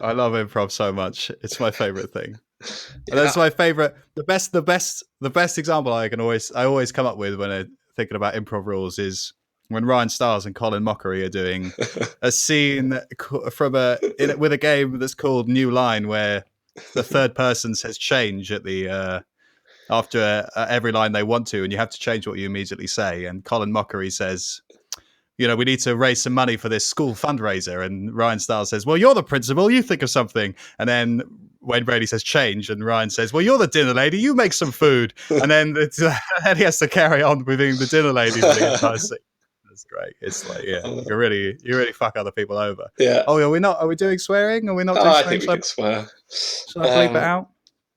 I love improv so much. It's my favorite thing. And Yeah. that's my favorite. The best example I always come up with when I'm thinking about improv rules is when Ryan Stiles and Colin Mockery are doing a scene from with a game that's called New Line, where the third person says change at the after every line they want to, and you have to change what you immediately say. And Colin Mockery says, we need to raise some money for this school fundraiser. And Ryan Stiles says, well, you're the principal, you think of something. And then Wayne Brady says change, and Ryan says, well, you're the dinner lady, you make some food. And then and he has to carry on with being the dinner lady for the entire scene. That's great. It's like, yeah, you really fuck other people over. Yeah. Oh, are we doing swearing? Are we not doing I swearing? think we can swear. Should I bleep it out?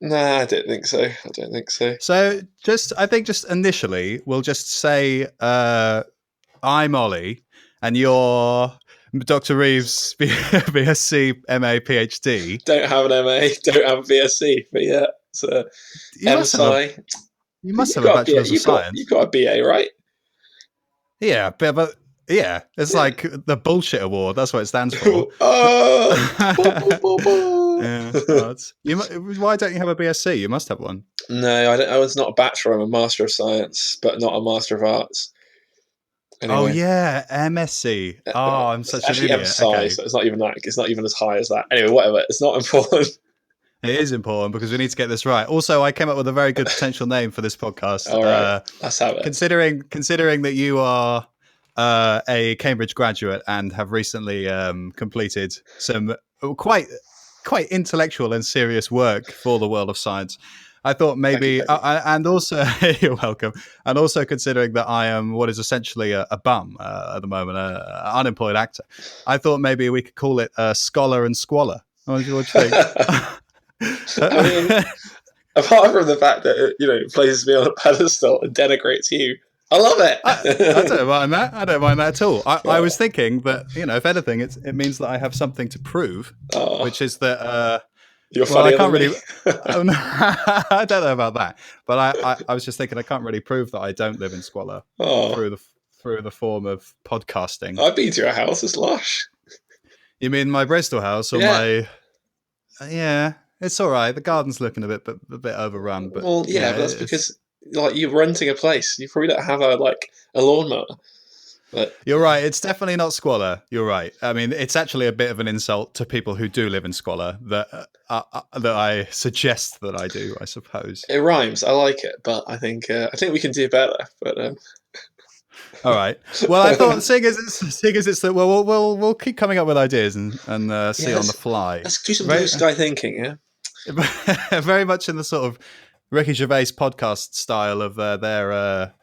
Nah, I don't think so. So I think initially we'll just say I'm Ollie, and you're Dr. Reeves, BSc, MA, PhD. Don't have an MA, don't have a BSc, but yeah, it's a MSci. You must have a Bachelor's of Science. You've got a BA, right? Yeah, but yeah, it's like the bullshit award. That's what it stands for. Yeah. Why don't you have a BSc? You must have one. No, I was not a bachelor. I'm a Master of Science, but not a Master of Arts. Anyway. Oh yeah, MSc. Oh, I'm such an idiot. MSci, okay. So it's not even that. It's not even as high as that. Anyway, whatever. It's not important. It is important because we need to get this right. Also, I came up with a very good potential name for this podcast. All right, let's have it. Considering that you are a Cambridge graduate and have recently completed some quite intellectual and serious work for the world of science, I thought maybe, and also you're welcome. And also considering that I am what is essentially a bum at the moment, an unemployed actor, I thought maybe we could call it Scholar and Squalor. What do you think? I mean, apart from the fact that it places me on a pedestal and denigrates you, I love it. I don't mind that. I don't mind that at all. I was thinking that if anything, it means that I have something to prove, which is that. You're funny. I can't really. I don't know about that, but I was just thinking I can't really prove that I don't live in squalor through the form of podcasting. I've been to your house. It's lush. You mean my Bristol house or my? Yeah, it's all right. The garden's looking a bit overrun, but but that's because you're renting a place. You probably don't have a lawnmower. But you're right. It's definitely not squalor. You're right. I mean, it's actually a bit of an insult to people who do live in squalor that I suggest that I do. I suppose it rhymes. I like it, but I think we can do better. But all right. Well, I thought seeing as it's that we'll keep coming up with ideas and see on the fly. Let's do some blue sky thinking. Yeah. Very much in the sort of Ricky Gervais podcast style of their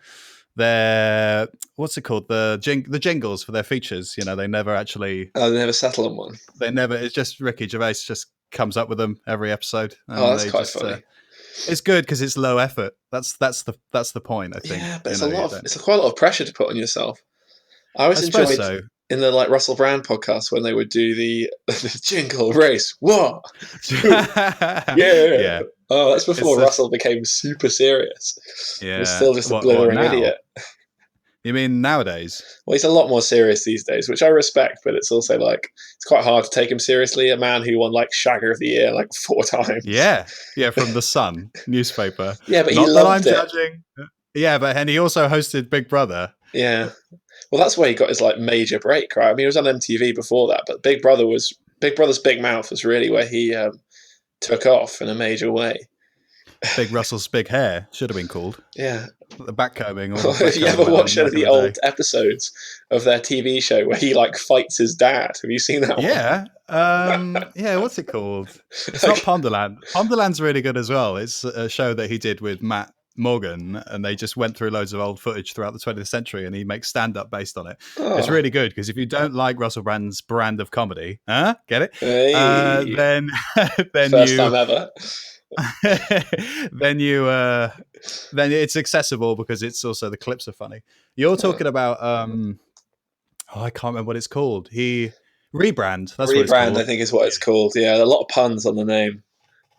what's it called, the jingles for their features. They never actually they never settle on one. It's just Ricky Gervais just comes up with them every episode. And that's quite funny. It's good because it's low effort. That's the point, I think. Yeah, but it's quite a lot of pressure to put on yourself. I always enjoyed in the Russell Brand podcast when they would do the jingle race. What? Yeah. Oh, that's before Russell became super serious. Yeah. He's still just a blithering idiot. You mean nowadays? Well, he's a lot more serious these days, which I respect, but it's also it's quite hard to take him seriously. A man who won Shagger of the Year 4 times. Yeah, from the Sun newspaper. Yeah, but he loved it. Judging. Yeah, and he also hosted Big Brother. Yeah. Well, that's where he got his major break, right? I mean, he was on MTV before that, but Big Brother's Big Mouth was really where he took off in a major way. Big Russell's Big Hair should have been called. Yeah. The backcombing. If you ever watch any of the old episodes of their TV show where he fights his dad, have you seen that one? Yeah. What's it called? It's not Ponderland. Ponderland's really good as well. It's a show that he did with Matt Morgan, and they just went through loads of old footage throughout the 20th century, and he makes stand-up based on it. It's really good because if you don't like Russell Brand's brand of comedy, get it? Hey. Then first time ever. then it's accessible because it's also the clips are funny. You're talking about I can't remember what it's called. Rebrand. That's what it's called. I think is what it's called. Yeah, a lot of puns on the name.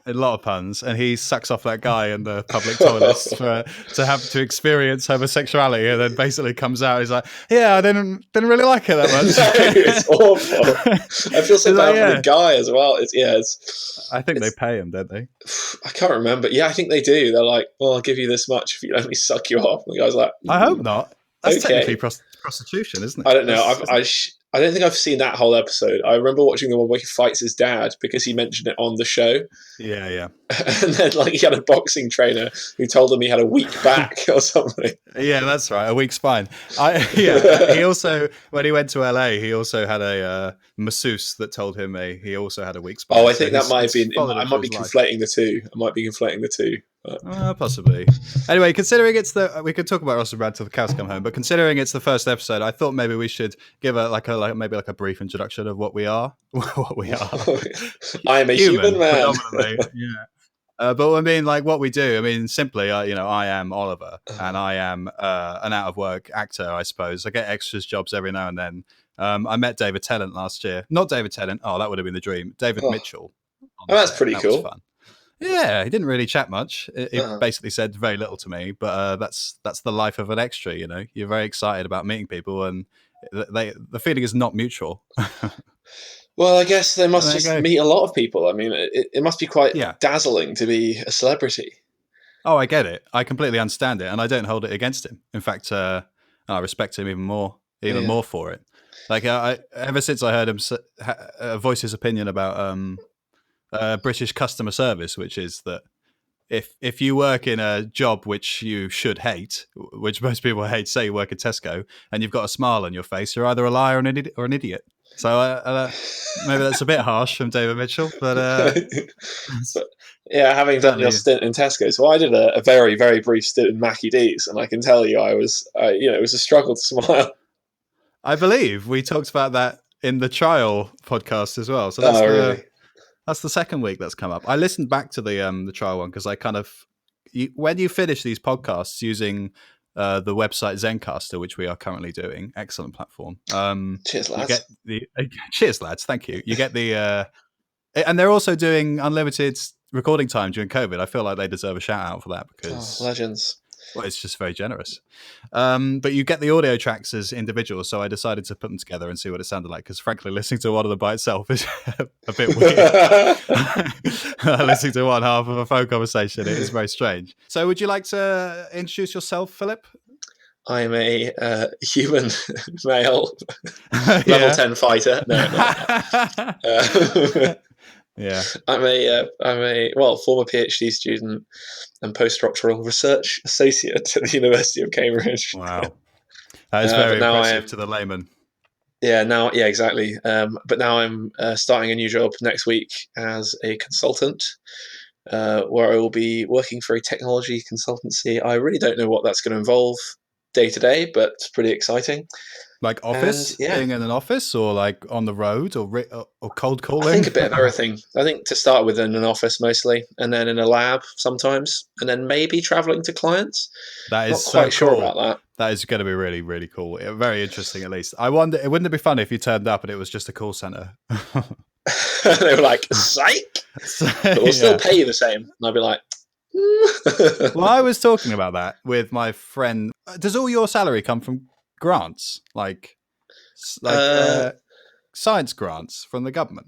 A lot of puns, and he sucks off that guy in the public toilets to have to experience homosexuality, and then basically comes out. He's like, "Yeah, I didn't really like it that much." No, it's awful. I feel so bad for the guy as well. I think they pay him, don't they? I can't remember. Yeah, I think they do. They're like, "Well, I'll give you this much if you let me suck you off." And the guy's like, "I hope not." That's okay. technically prostitution, isn't it? I don't know. I don't think I've seen that whole episode. I remember watching the one where he fights his dad because he mentioned it on the show. Yeah. And then like he had a boxing trainer who told him he had a weak back or something. Yeah, that's right. A weak spine. He also, when he went to LA, he also had a masseuse that told him he also had a weak spine. Oh, I think that might have been. I might be conflating the two. Possibly. Anyway, considering we could talk about Ross and Brad till the cows come home, but considering it's the first episode, I thought maybe we should give maybe a brief introduction of what we are. What we are. I am a human man. Yeah. But I mean, like what we do. I mean, simply, I am Oliver, and I am an out of work actor. I suppose I get extras jobs every now and then. I met David Tennant last year. Not David Tennant. Oh, that would have been the dream. David Mitchell. Oh, that's pretty cool. Was fun. Yeah, he didn't really chat much. He basically said very little to me, but that's the life of an extra. You're very excited about meeting people, and the feeling is not mutual. Well, I guess they must just meet a lot of people. I mean, it must be quite dazzling to be a celebrity. Oh, I get it. I completely understand it, and I don't hold it against him. In fact, I respect him even more for it. Like, ever since I heard him voice his opinion about British customer service, which is that if you work in a job which you should hate, which most people hate, say you work at Tesco, and you've got a smile on your face, you're either a liar or an idiot. So maybe that's a bit harsh from David Mitchell, but yeah, having done your stint in Tesco, so I did a very, very brief stint in Mackie D's, and I can tell you, it was a struggle to smile. I believe we talked about that in the trial podcast as well. So really? That's the second week that's come up. I listened back to the trial one because I kind of when you finish these podcasts using the website Zencaster, which we are currently doing, excellent platform. Cheers, lads. Cheers, lads. Thank you. You get and they're also doing unlimited recording time during COVID. I feel like they deserve a shout out for that because legends. Well, it's just very generous. But you get the audio tracks as individuals, so I decided to put them together and see what it sounded like, because frankly, listening to one of them by itself is a bit weird. Listening to one half of a phone conversation, it is very strange. So would you like to introduce yourself, Philip? I'm a human male, level 10 fighter. No. Yeah, I'm a former PhD student and postdoctoral research associate at the University of Cambridge. Wow, that is very impressive to the layman. Yeah, exactly. But now I'm starting a new job next week as a consultant, where I will be working for a technology consultancy. I really don't know what that's going to involve day to day, but it's pretty exciting. Like office, being in an office, or like on the road, or cold calling? I think a bit of everything. I think to start with in an office mostly, and then in a lab sometimes, and then maybe traveling to clients. That is not quite sure cool. about that. That is going to be really, really cool. Very interesting, at least. I wonder, wouldn't it be funny if you turned up and it was just a call center? They were like, psych! But we'll still pay you the same. And I'd be like, Well, I was talking about that with my friend. Does all your salary come from grants, like science grants from the government?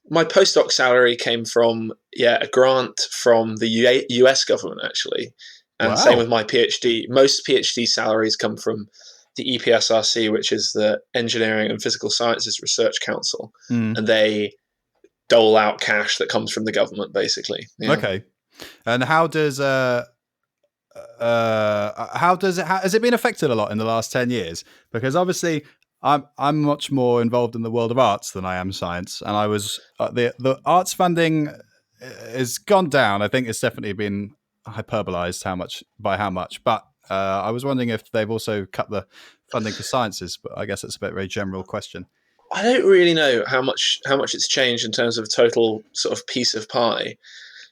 My postdoc salary came from a grant from the US government, actually, and same with my PhD. Most PhD salaries come from the EPSRC, which is the Engineering and Physical Sciences Research Council, and they dole out cash that comes from the government, basically. Yeah. Okay, and how does has it been affected a lot in the last 10 years? Because obviously I'm much more involved in the world of arts than I am science, and I was the arts funding has gone down. I think it's definitely been hyperbolized by how much, but I was wondering if they've also cut the funding for sciences, but I guess it's a very general question. I don't really know how much it's changed in terms of total sort of piece of pie.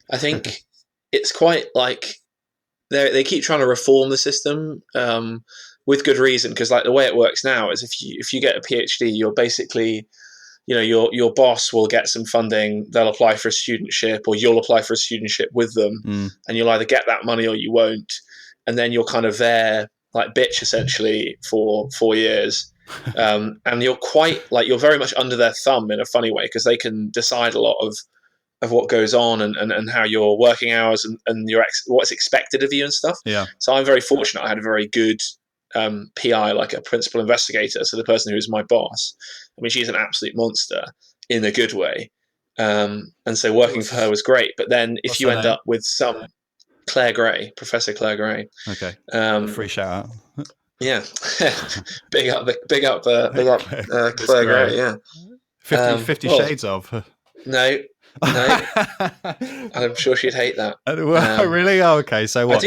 I think it's quite like they keep trying to reform the system with good reason, because like the way it works now is if you get a PhD, your boss will get some funding, they'll apply for a studentship, or you'll apply for a studentship with them, and you'll either get that money or you won't, and then you're kind of there like bitch essentially for 4 years. And you're very much under their thumb in a funny way, because they can decide a lot of what goes on, and how your working hours and what's expected of you and stuff. Yeah. So I'm very fortunate. I had a very good PI, like a principal investigator. So the person who is my boss, I mean, she's an absolute monster in a good way. And so working for her was great. But then if you end up with some Professor Claire Gray. Okay. Free shout out. Yeah. big up Claire Gray. Yeah. 50 Shades of. No. I'm sure she'd hate that. Really? Oh, okay. So what?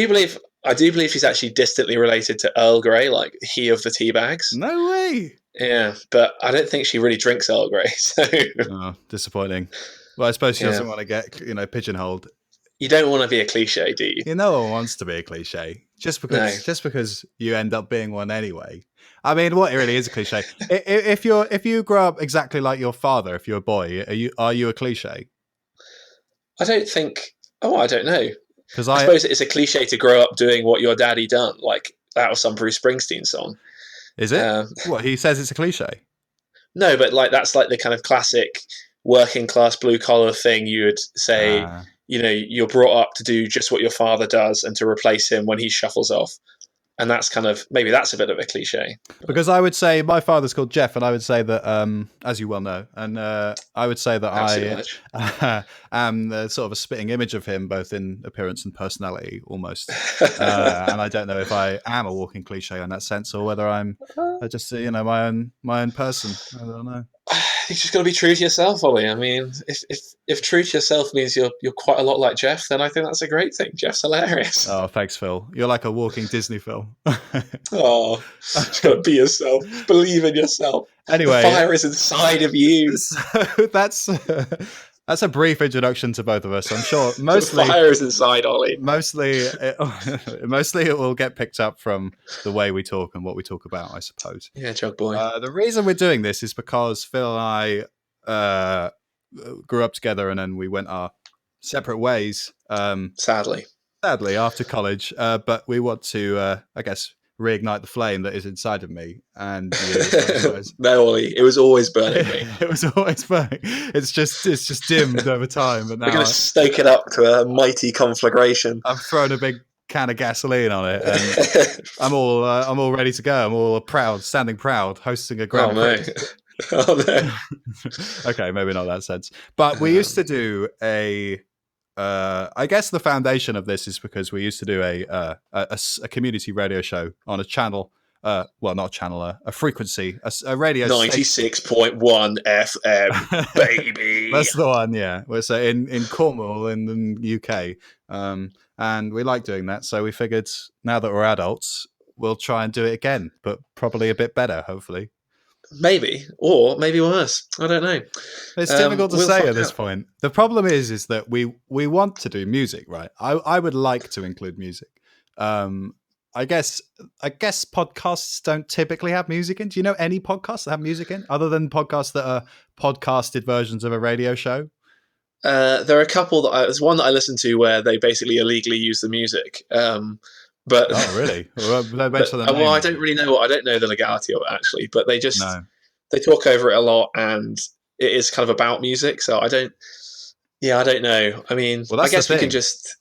I do believe she's actually distantly related to Earl Grey, like he of the tea bags. No way. Yeah, but I don't think she really drinks Earl Grey. So disappointing. Well, I suppose she doesn't want to get pigeonholed. You don't want to be a cliche, do you? No one wants to be a cliche. Just because you end up being one anyway. I mean, what really is a cliche? If you grow up exactly like your father, if you're a boy, are you a cliche? I don't think. Oh, I don't know. Because I suppose it's a cliche to grow up doing what your daddy done. Like that was some Bruce Springsteen song. Is it? What he says it's a cliche? No, but like that's like the kind of classic working class blue collar thing. You would say, you're brought up to do just what your father does and to replace him when he shuffles off. And that's kind of, maybe that's a bit of a cliche. Because I would say my father's called Jeff, and I would say that, as you well know, and I would say that I am the sort of a spitting image of him, both in appearance and personality, almost. And I don't know if I am a walking cliche in that sense, or whether I'm just my own person. I don't know. You just got to be true to yourself, Ollie. I mean, if true to yourself means you're quite a lot like Jeff, then I think that's a great thing. Jeff's hilarious. Oh, thanks, Phil. You're like a walking Disney film. Oh, just got to be yourself. Believe in yourself. Anyway, the fire is inside of you. So that's a brief introduction to both of us. I'm sure mostly the fire is inside Ollie. Mostly it will get picked up from the way we talk and what we talk about, I suppose. Yeah, Jug Boy. The reason we're doing this is because Phil and I grew up together, and then we went our separate ways. Sadly, after college. But we want to, I guess, reignite the flame that is inside of me. And no, Ollie, it was always burning me. It was always burning. It's just dimmed over time. But now we're going to stoke it up to a mighty conflagration. I've thrown a big can of gasoline on it, and I'm all ready to go. I'm all proud, standing proud, hosting a grand. Oh no. Okay, maybe not that sense. But we used to do I guess the foundation of this is because we used to do a community radio show on a channel. Well, not a channel, a frequency, a radio 96.1 FM, baby. That's the one, yeah. So in Cornwall, in the UK. And we like doing that. So we figured now that we're adults, we'll try and do it again, but probably a bit better, hopefully. Maybe, or maybe worse. I don't know. It's difficult to say at this point. The problem is that we want to do music, right? I would like to include music. I guess podcasts don't typically have music in. Do you know any podcasts that have music in, other than podcasts that are podcasted versions of a radio show? There are a couple there's one that I listen to where they basically illegally use the music. But oh really? Well, I don't really know I don't know the legality of it actually, but they just they talk over it a lot, and it is kind of about music. So I don't know. I mean, I guess we can just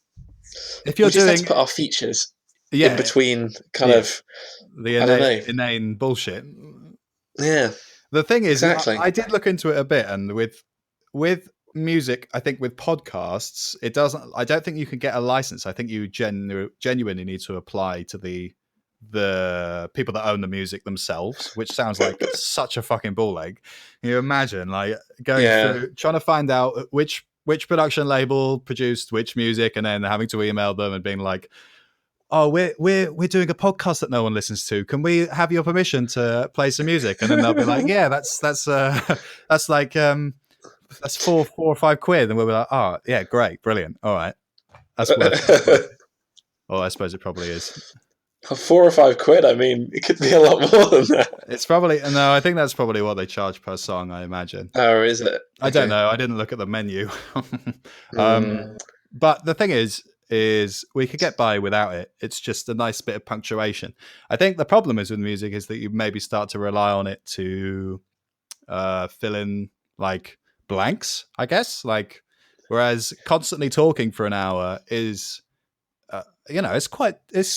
if you're just have to put our features in between kind of the inane bullshit. Yeah. The thing is, exactly. I did look into it a bit, and with music, I think with podcasts, I don't think you can get a license. I think you genuinely need to apply to the people that own the music themselves, which sounds like such a fucking ball ache. Can you imagine like going through trying to find out which production label produced which music, and then having to email them and being like, oh, we're doing a podcast that no one listens to. Can we have your permission to play some music? And then they'll be like, yeah, that's like that's $4 or $5, and we'll be like, oh yeah, great, brilliant, all right, that's worth it. Well, I suppose it probably is. $4 or $5. I mean, it could be a lot more than that. It's probably no. I think that's probably what they charge per song. I imagine. Oh, is it? I don't Okay. know. I didn't look at the menu. Mm, But the thing is we could get by without it. It's just a nice bit of punctuation. I think the problem is with music is that you maybe start to rely on it to fill in like blanks, I guess. Like, whereas constantly talking for an hour is, it's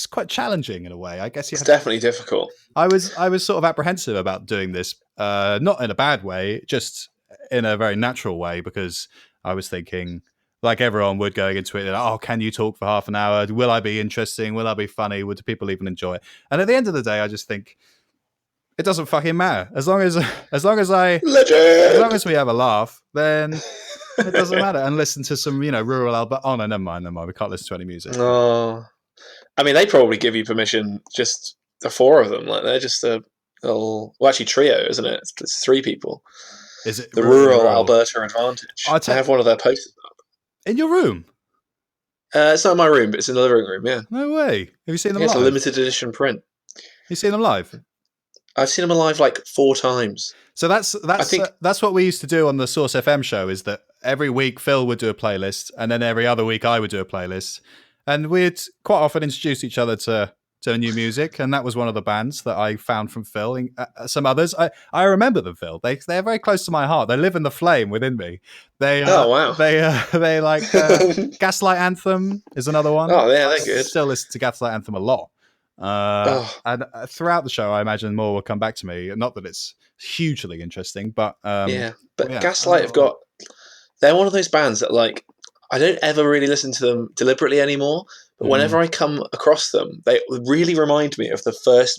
quite challenging in a way. I guess you it's have to. definitely difficult. I was sort of apprehensive about doing this, not in a bad way, just in a very natural way, because I was thinking, like everyone would, going into it, oh, can you talk for half an hour? Will I be interesting? Will I be funny? Would people even enjoy it? And at the end of the day, I just think it doesn't fucking matter as long as as long Legend. as we have a laugh, then it doesn't matter. And listen to some, rural Albert. Oh no, never mind. We can't listen to any music. Oh, I mean, they probably give you permission. Just the four of them, like they're just a little. Well, actually, trio, isn't it? It's three people. Is it The really rural rural? Alberta advantage. I'll I tell have one of their posters up. in your room. It's not in my room, but it's in the living room. Yeah, No way. Have you seen them yeah, it's a live? limited edition print. You seen them live? I've seen them alive like 4 times. So that's I that's think. that's what we used to do on the Source FM show. Is that every week Phil would do a playlist, and then every other week I would do a playlist, and we'd quite often introduce each other to new music. And that was one of the bands that I found from Phil. And, some others, I remember them. Phil, they're very close to my heart. They live in the flame within me. They Oh wow. they like Gaslight Anthem is another one. Oh yeah, I they're good. still listen to Gaslight Anthem a lot. Oh And throughout the show, I imagine more will come back to me. Not that it's hugely interesting, but yeah, but yeah. Gaslight have got. They're one of those bands that like I don't ever really listen to them deliberately anymore. But whenever I come across them, they really remind me of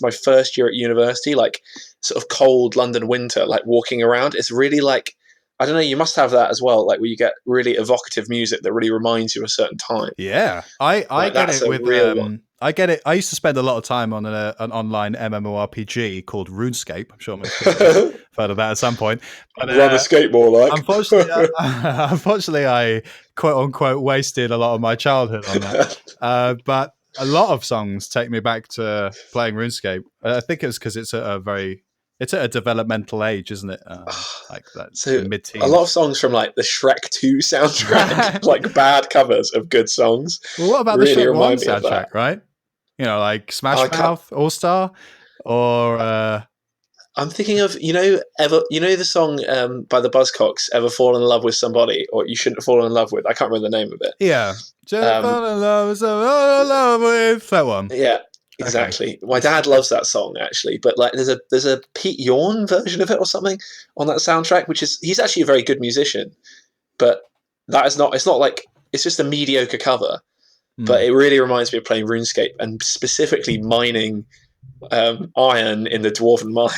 my first year at university, like sort of cold London winter, like walking around. It's really like I don't know. You must have that as well, like where you get really evocative music that really reminds you of a certain time. Yeah, I Like get that's it a with real one. I get it. I used to spend a lot of time on an online MMORPG called RuneScape. I'm sure most people have heard of that at some point. But Run a skateboard unfortunately, like. unfortunately, I quote unquote wasted a lot of my childhood on that. But a lot of songs take me back to playing RuneScape. I think it's because it's at a developmental age, isn't it? Like that, So the a lot of mid-teens. songs from like the Shrek 2 soundtrack, like bad covers of good songs, Well, what about the really Shrek One remind me of that. soundtrack? Right? Like I Smash can't, Mouth All Star, or I'm thinking of the song by the Buzzcocks, "Ever Fall in Love with Somebody," or "You Shouldn't Have Fallen in Love with." I can't remember the name of it. yeah, just Um, fall in love, so fall in love with that one. yeah, Okay, exactly. My dad loves that song actually, but like there's a Pete Yorn version of it or something on that soundtrack, which is he's actually a very good musician, but that is not. It's not like it's just a mediocre cover. But it really reminds me of playing RuneScape and specifically mining iron in the dwarven mine,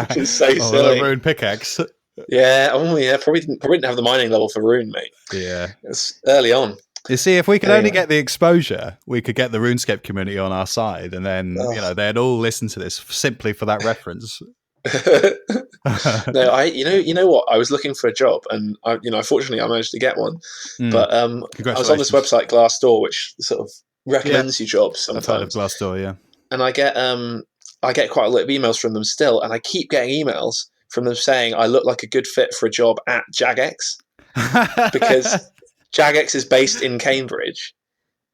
which is so oh, the silly. rune pickaxe. Yeah, oh yeah, probably didn't have the mining level for Rune, mate. Yeah. It's early on. You see, if we could only Anyway, get the exposure, we could get the RuneScape community on our side, and then oh. they'd all listen to this simply for that reference. No, you know what? I was looking for a job, and fortunately, I managed to get one. Mm. But I was on this Congratulations. website Glassdoor, which sort of Yeah, recommends you jobs I've heard of sometimes, Glassdoor. Yeah. and I get quite a lot of emails from them still, and I keep getting emails from them saying I look like a good fit for a job at Jagex because Jagex is based in Cambridge.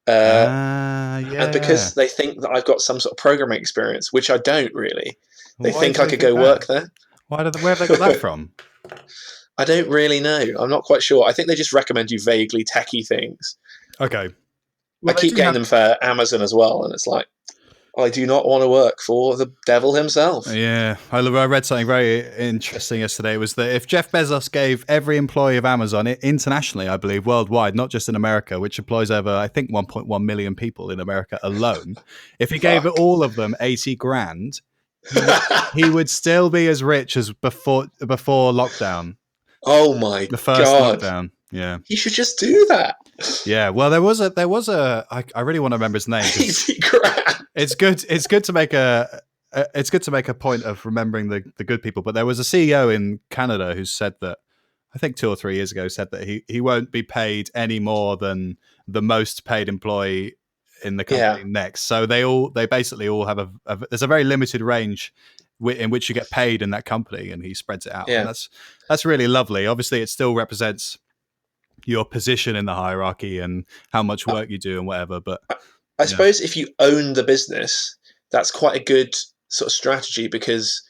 And Yeah. because they think that I've got some sort of programming experience, which I don't really, they Why think do I they could think go that? work there. Where have they got that from? I don't really know. I'm not quite sure. I think they just recommend you vaguely techie things. Okay. I Well, they keep do getting have. them for Amazon as well, and it's like, I do not want to work for the devil himself. Yeah, I read something very interesting yesterday. It was that if Jeff Bezos gave every employee of Amazon internationally, I believe worldwide, not just in America, which employs over I think 1.1 million people in America alone, if he gave Fuck. all of them 80 grand, he would still be as rich as before lockdown, Oh my the first god. lockdown. Yeah, You should just do that. yeah. Well, I really want to remember his name because 80 grand. it's good. It's good to make it's good to make a point of remembering the good people. But there was a CEO in Canada who said that I think 2 or 3 years ago said that he won't be paid any more than the most paid employee in the Yeah. company next. So they basically all have there's a very limited range in which you get paid in that company, and he spreads it out, and Yeah. that's really lovely. Obviously, it still represents your position in the hierarchy and how much I, work you do and whatever. But I yeah, suppose if you own the business, that's quite a good sort of strategy, because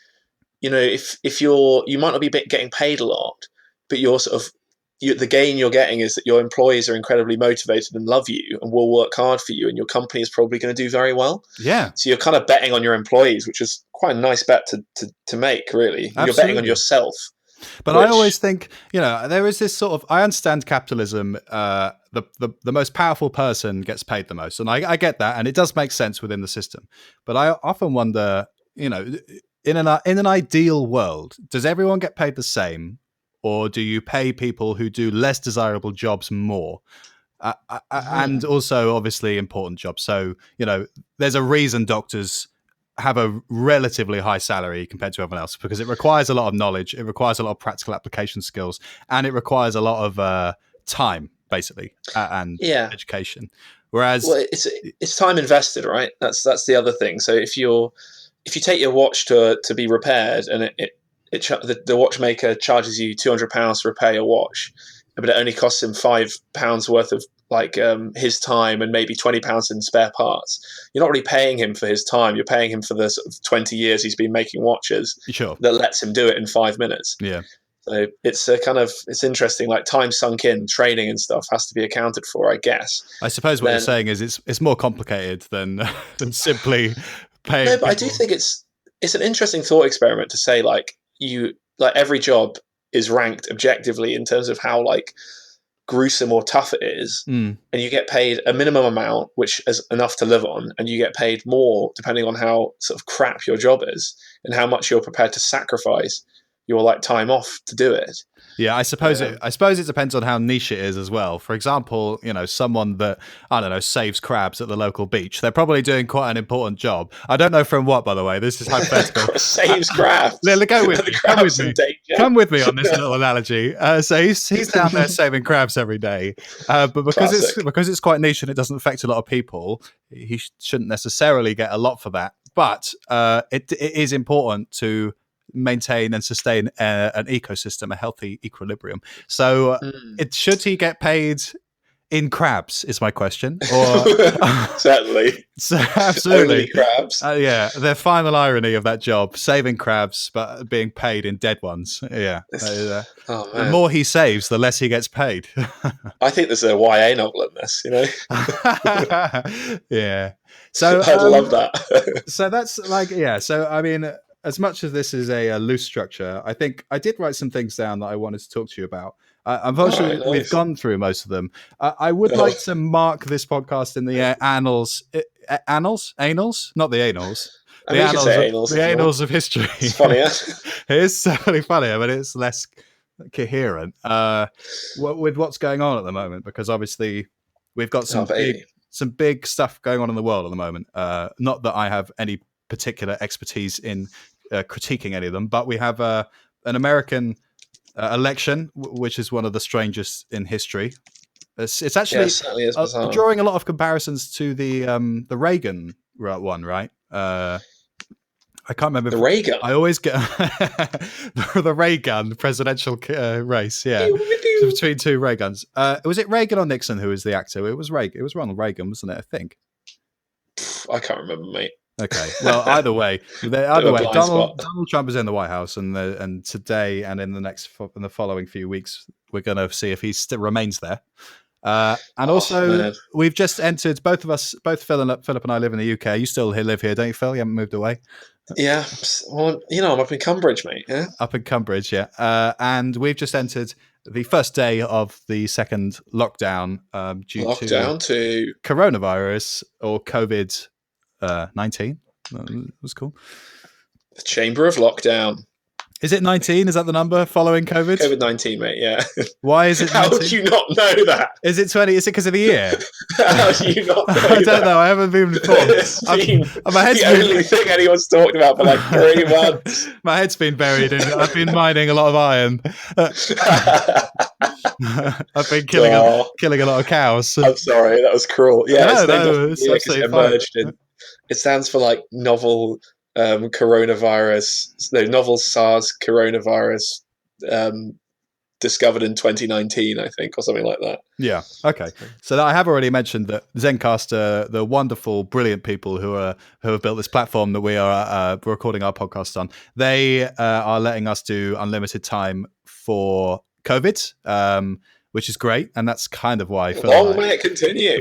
if you might not be getting paid a lot, but you're sort of the gain you're getting is that your employees are incredibly motivated and love you and will work hard for you, and your company is probably going to do very well. yeah, So you're kind of betting on your employees, which is quite a nice bet to make, really. You're betting on absolutely. yourself, But I always which think, there is this sort of, I understand capitalism. The most powerful person gets paid the most, and I get that, and it does make sense within the system. But I often wonder, in an ideal world, does everyone get paid the same, or do you pay people who do less desirable jobs more? And also, obviously, important jobs. So, there's a reason doctors have a relatively high salary compared to everyone else, because it requires a lot of knowledge, it requires a lot of practical application skills, and it requires a lot of time, basically, and yeah. education. Whereas, Well, it's time invested, right? That's the other thing. So if you take your watch to be repaired, and the watchmaker charges you £200 to repair your watch, but it only costs him £5 worth of his time and maybe £20 in spare parts. You're not really paying him for his time. You're paying him for the sort of 20 years he's been making watches sure, that lets him do it in 5 minutes. yeah. So it's interesting. Like, time sunk in, training and stuff has to be accounted for, I guess. I suppose what you're Then saying is it's more complicated than than simply paying no, but I do people. think it's an interesting thought experiment to say, every job is ranked objectively in terms of how gruesome or tough it is, Mm. and you get paid a minimum amount, which is enough to live on, and you get paid more depending on how sort of crap your job is and how much you're prepared to sacrifice your time off to do it. Yeah, I suppose it depends on how niche it is as well. For example, someone that, I don't know, saves crabs at the local beach. They're probably doing quite an important job. I don't know from what, by the way. This is hypothetical. Saves crabs. Go with The me. Come with crabs in me. danger. Come with me on this little analogy. So he's down there saving crabs every day, but Classic. because it's quite niche and it doesn't affect a lot of people, he shouldn't necessarily get a lot for that. But it is important to maintain and sustain an ecosystem, a healthy equilibrium. So, should he get paid in crabs? Is my question. Or Certainly. so, Only absolutely, crabs. yeah. The final irony of that job: saving crabs, but being paid in dead ones. Yeah. Oh The man, more he saves, the less he gets paid. I think there's a YA novel in this. Yeah. So, I'd love that. so that's So I mean, as much as this is a loose structure, I think I did write some things down that I wanted to talk to you about. All right, Unfortunately, we've nice. gone through most of them. I would Oh, like to mark this podcast in the annals, not the annals, I mean, you can say anals the if you want. annals of history. It's funnier. It is certainly funnier, but it's less coherent with what's going on at the moment, because obviously we've got Oh baby. some big stuff going on in the world at the moment. Not that I have any particular expertise in critiquing any of them, but we have an American election, which is one of the strangest in history. It's Yeah, it actually certainly is bizarre. drawing a lot of comparisons to the Reagan one, right? I can't remember. The ray gun. I always get the Ray gun presidential race. Yeah, so between two Ray guns. Was it Reagan or Nixon who was the actor? It was Reagan. It was Ronald Reagan, wasn't it? I think. I can't remember, mate. Okay. Well, either way, Bit of a blind spot. Donald Trump is in the White House, and today and in the following few weeks, we're going to see if he still remains there. And Oh also, man. we've just entered. Both of us, both Philip and I, live in the UK. You still live here, don't you, Phil? You haven't moved away. Yeah. Well, I'm up in Cambridge, mate. Yeah. Up in Cumbridge, yeah. And we've just entered the first day of the second lockdown due to Lockdown to coronavirus, or COVID-19. It was cool. the Chamber of Lockdown. Is it 19? Is that the number following COVID? COVID-19, mate. Yeah. Why is it How would 19? you not know that? Is it 20? Is it because of the year? How do you not know I don't that? know. I haven't been informed. It's been My head's the been only thing anyone's talked about for like 3 months. my head's been buried in. I've been mining a lot of iron. I've been killing a lot of cows. I'm sorry, that was cruel. Yeah, it's named after the it's year because it emerged fine. in. It stands for like novel coronavirus, no, novel SARS coronavirus discovered in 2019, I think, or something like that. Yeah. Okay. So I have already mentioned that Zencaster, the wonderful, brilliant people who have built this platform that we are recording our podcast on, they are letting us do unlimited time for COVID, which is great, and that's kind of why. Long may it continue.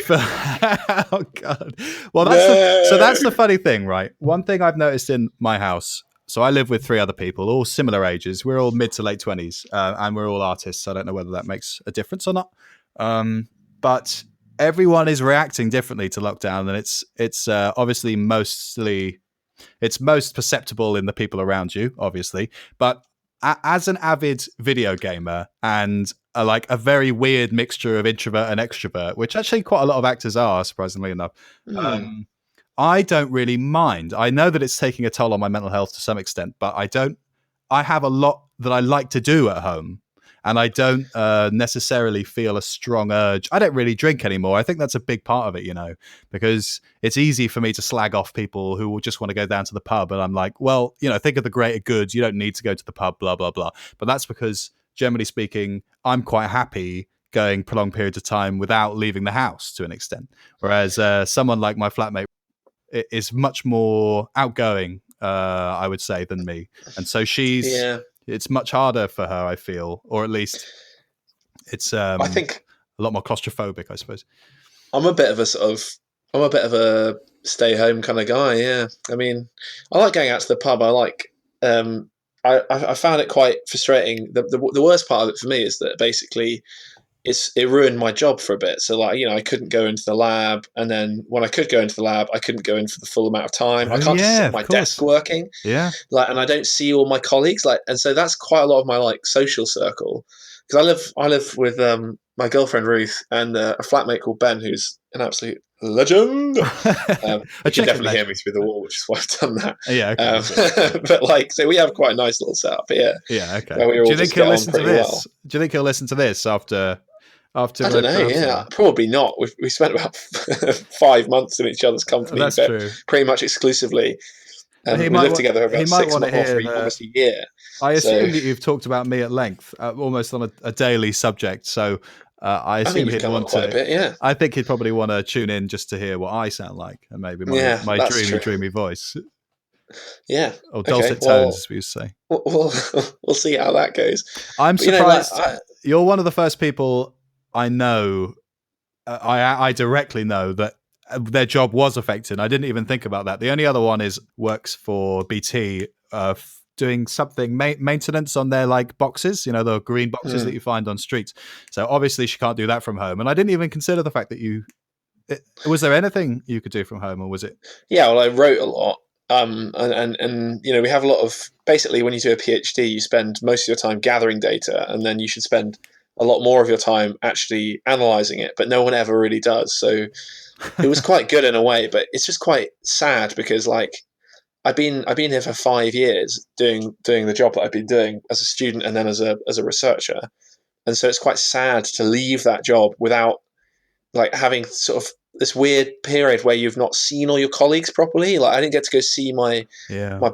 Oh God! Well, that's the funny thing, right? One thing I've noticed in my house. So I live with 3 other people, all similar ages. We're all mid to late 20s, and we're all artists. I don't know whether that makes a difference or not. But everyone is reacting differently to lockdown, and it's obviously it's most perceptible in the people around you, obviously. But as an avid video gamer and like a very weird mixture of introvert and extrovert, which actually quite a lot of actors are, surprisingly enough. I don't really mind. I know that it's taking a toll on my mental health to some extent, but I have a lot that I like to do at home, and I don't necessarily feel a strong urge. I don't really drink anymore. I think that's a big part of it, because it's easy for me to slag off people who will just want to go down to the pub. And I'm like, well, think of the greater good. You don't need to go to the pub, blah, blah, blah. But that's because, generally speaking, I'm quite happy going prolonged periods of time without leaving the house to an extent. Whereas someone like my flatmate is much more outgoing, I would say, than me. And so it's much harder for her, I feel, or at least it's I think a lot more claustrophobic, I suppose. I'm a bit of a stay home kind of guy. Yeah, I mean, I like going out to the pub. I found it quite frustrating. The worst part of it for me is that basically it ruined my job for a bit. So I couldn't go into the lab, and then when I could go into the lab, I couldn't go in for the full amount of time. I can't just sit at my desk working. Yeah. And I don't see all my colleagues. And so that's quite a lot of my social circle. Because I live with my girlfriend Ruth and a flatmate called Ben, who's an absolute legend. You can definitely hear me through the wall, which is why I've done that. Yeah. Okay. But so we have quite a nice little setup here. Yeah. Okay. Do you think he'll listen to this? Well. Do you think he'll listen to this after? I don't know. Yeah, probably not. We spent about 5 months in each other's company, that's true. Pretty much exclusively. We lived together about 6 months, almost a year. I assume that you've talked about me at length, almost on a daily subject. So I assume he'd want to. Quite a bit, yeah. I think he'd probably want to tune in just to hear what I sound like, and maybe my dreamy voice. Yeah, or dulcet tones, as we used to say. We'll see how that goes. I'm surprised. You're one of the first people I know. I directly know that their job was affected. I didn't even think about that. The only other one works for BT, doing something maintenance on their boxes, the green boxes that you find on streets. So obviously she can't do that from home. And I didn't even consider the fact that was there anything you could do from home, or was it? Yeah, well, I wrote a lot. And we have a lot of, basically when you do a PhD, you spend most of your time gathering data, and then you should spend a lot more of your time actually analyzing it, but no one ever really does. So it was quite good in a way, but it's just quite sad because I've been here for 5 years doing the job that I've been doing as a student and then as a researcher. And so it's quite sad to leave that job without having sort of this weird period where you've not seen all your colleagues properly. I didn't get to go see my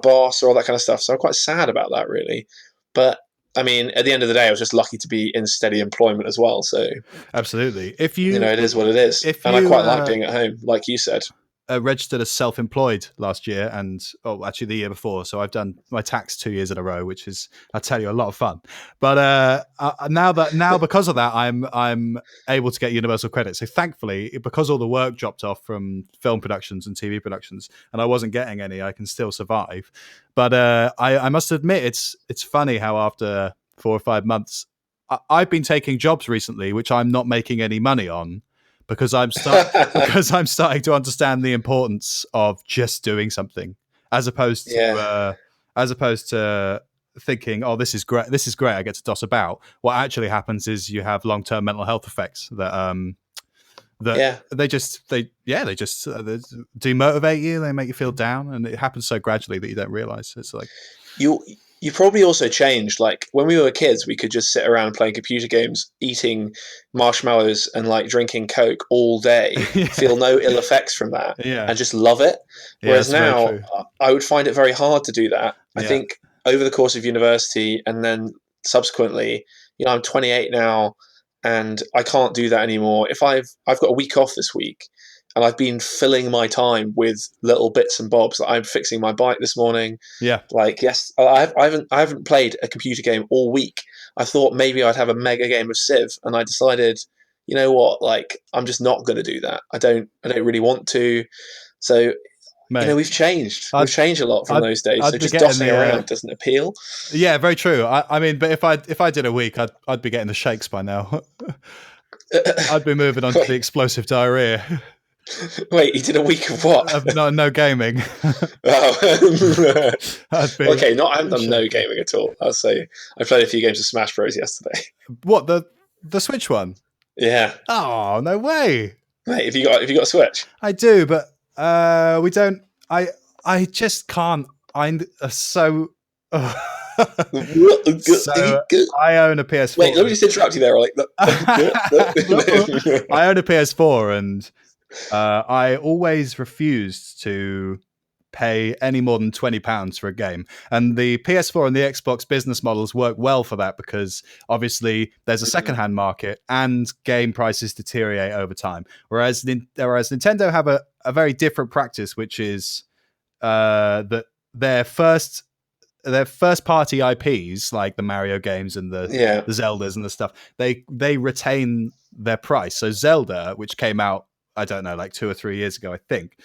boss or all that kind of stuff. So I'm quite sad about that, really. But I mean, at the end of the day, I was just lucky to be in steady employment as well. So absolutely, if it is what it is, and I quite like being at home, like you said. Registered as self-employed last year, and actually the year before. So I've done my tax 2 years in a row, which is, I tell you, a lot of fun. But now because of that, I'm able to get universal credit. So thankfully, because all the work dropped off from film productions and TV productions, and I wasn't getting any, I can still survive. But I must admit, it's funny how after 4 or 5 months, I've been taking jobs recently, which I'm not making any money on. Because I'm starting to understand the importance of just doing something, as opposed to thinking, "Oh, this is great. This is great. I get to doss about." What actually happens is you have long-term mental health effects that Yeah. they just they demotivate you. They make you feel down, and it happens so gradually that you don't realize. It's like You probably also changed. Like when we were kids, we could just sit around playing computer games, eating marshmallows and like drinking Coke all day, yeah, feel no ill effects from that, yeah, and just love it. yeah. Whereas That's very now, true. I would find it very hard to do that. I Yeah, think over the course of university and then subsequently, I'm 28 now, and I can't do that anymore. If I've got a week off this week, and I've been filling my time with little bits and bobs. Like I'm fixing my bike this morning. yeah. Like yes, I haven't played a computer game all week. I thought maybe I'd have a mega game of Civ, and I decided, you know what, like I'm just not going to do that. I don't really want to. So Mate, we've changed. We've I'd changed a lot from I'd those days. I'd So be just getting dossing the around doesn't appeal. yeah, very true. I mean, but if I did a week, I'd be getting the shakes by now. I'd be moving on to the wait, explosive diarrhea wait, you did a week of what? of no gaming. Oh. I'd be Okay, I haven't done no shaking. gaming at all. I'll say I played a few games of Smash Bros yesterday. What the Switch one? Yeah, Oh no way! mate. Have you got a Switch? I do, but we don't. I just can't. I'm so. So I own a PS4. Wait, let me just interrupt you there. Like, I own a PS4, and I always refused to pay any more than £20 for a game. And the PS4 and the Xbox business models work well for that because obviously there's a secondhand market and game prices deteriorate over time. Whereas Nintendo have a very different practice, which is that their first party IPs like the Mario games and yeah. the Zeldas and the stuff, they retain their price. So Zelda, which came out, I don't know, like 2 or 3 years ago, I think,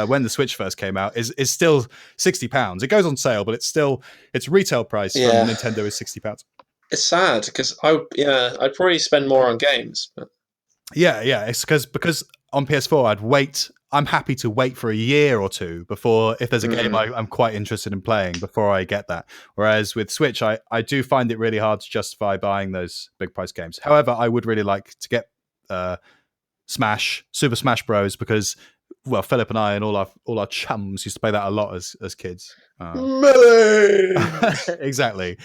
when the Switch first came out, is still £60. It goes on sale, but its retail price from Yeah, Nintendo is £60. it's sad because I'd probably spend more on games. But Yeah. It's because on PS4 I'm happy to wait for a year or two before, if there's a game I'm quite interested in playing, before I get that. Whereas with Switch, I do find it really hard to justify buying those big price games. However, I would really like to get Super Smash Bros, because well, Philip and I and all our chums used to play that a lot as kids. Melee! Exactly.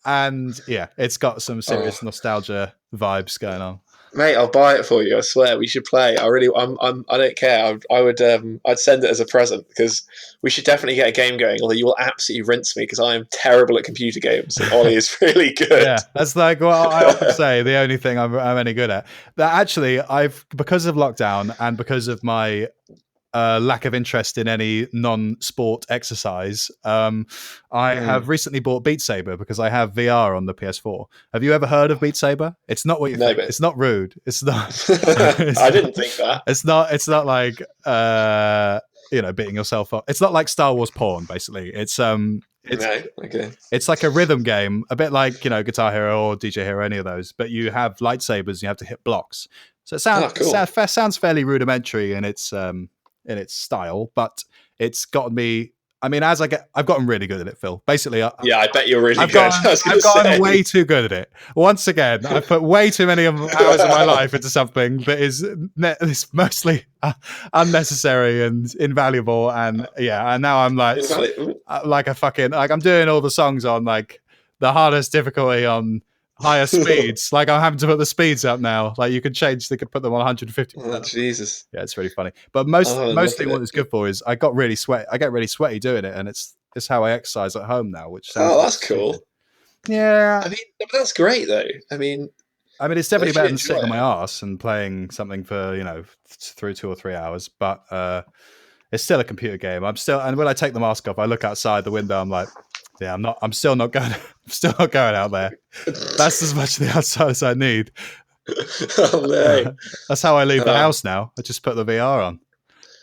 And yeah, it's got some Oh, serious nostalgia vibes going on. mate, I'll buy it for you. I swear, we should play. I don't care. I would, I'd send it as a present because we should definitely get a game going. Although you will absolutely rinse me because I am terrible at computer games, and Ollie is really good. Yeah, that's like what I often say. The only thing I'm any good at. That actually, because of lockdown and because of my lack of interest in any non-sport exercise, I have recently bought Beat Saber because I have VR on the PS4. Have you ever heard of Beat Saber? It's not what you No, think. but It's not rude. It's not. I didn't think that. It's not. It's not like beating yourself up. It's not like Star Wars porn. Basically, it's No, okay. it's like a rhythm game, a bit like Guitar Hero or DJ Hero, any of those. But you have lightsabers, and you have to hit blocks. So Oh, cool. sounds fairly rudimentary in its style, but it's gotten me. I mean, I've gotten really good at it, Phil. Basically, Yeah, I bet you're really I've good. gotten I was going I've to gotten say. way too good at it. Once again, I've put way too many hours of my life into something that is mostly unnecessary and invaluable. And yeah, and now I'm like a fucking I'm doing all the songs on like the hardest difficulty on higher speeds. Like I'm having to put the speeds up now. Like they could put them on 150. Oh, Jesus. Yeah, it's really funny. But I'll have a look mostly at what it. it's good for is I get really sweaty doing it, and it's how I exercise at home now, which sounds Oh, a bit that's cool. stupid. Yeah, I mean, but that's great, though. I mean, I mean it's at definitely least you better than enjoy sitting on my it. ass and playing something for through 2 or 3 hours. But it's still a computer game. And when I take the mask off, I look outside the window. I'm like, yeah, I'm still not going. I'm still not going out there. That's as much of the outside as I need. Oh, no. That's how I leave the Oh, house now. I just put the VR on.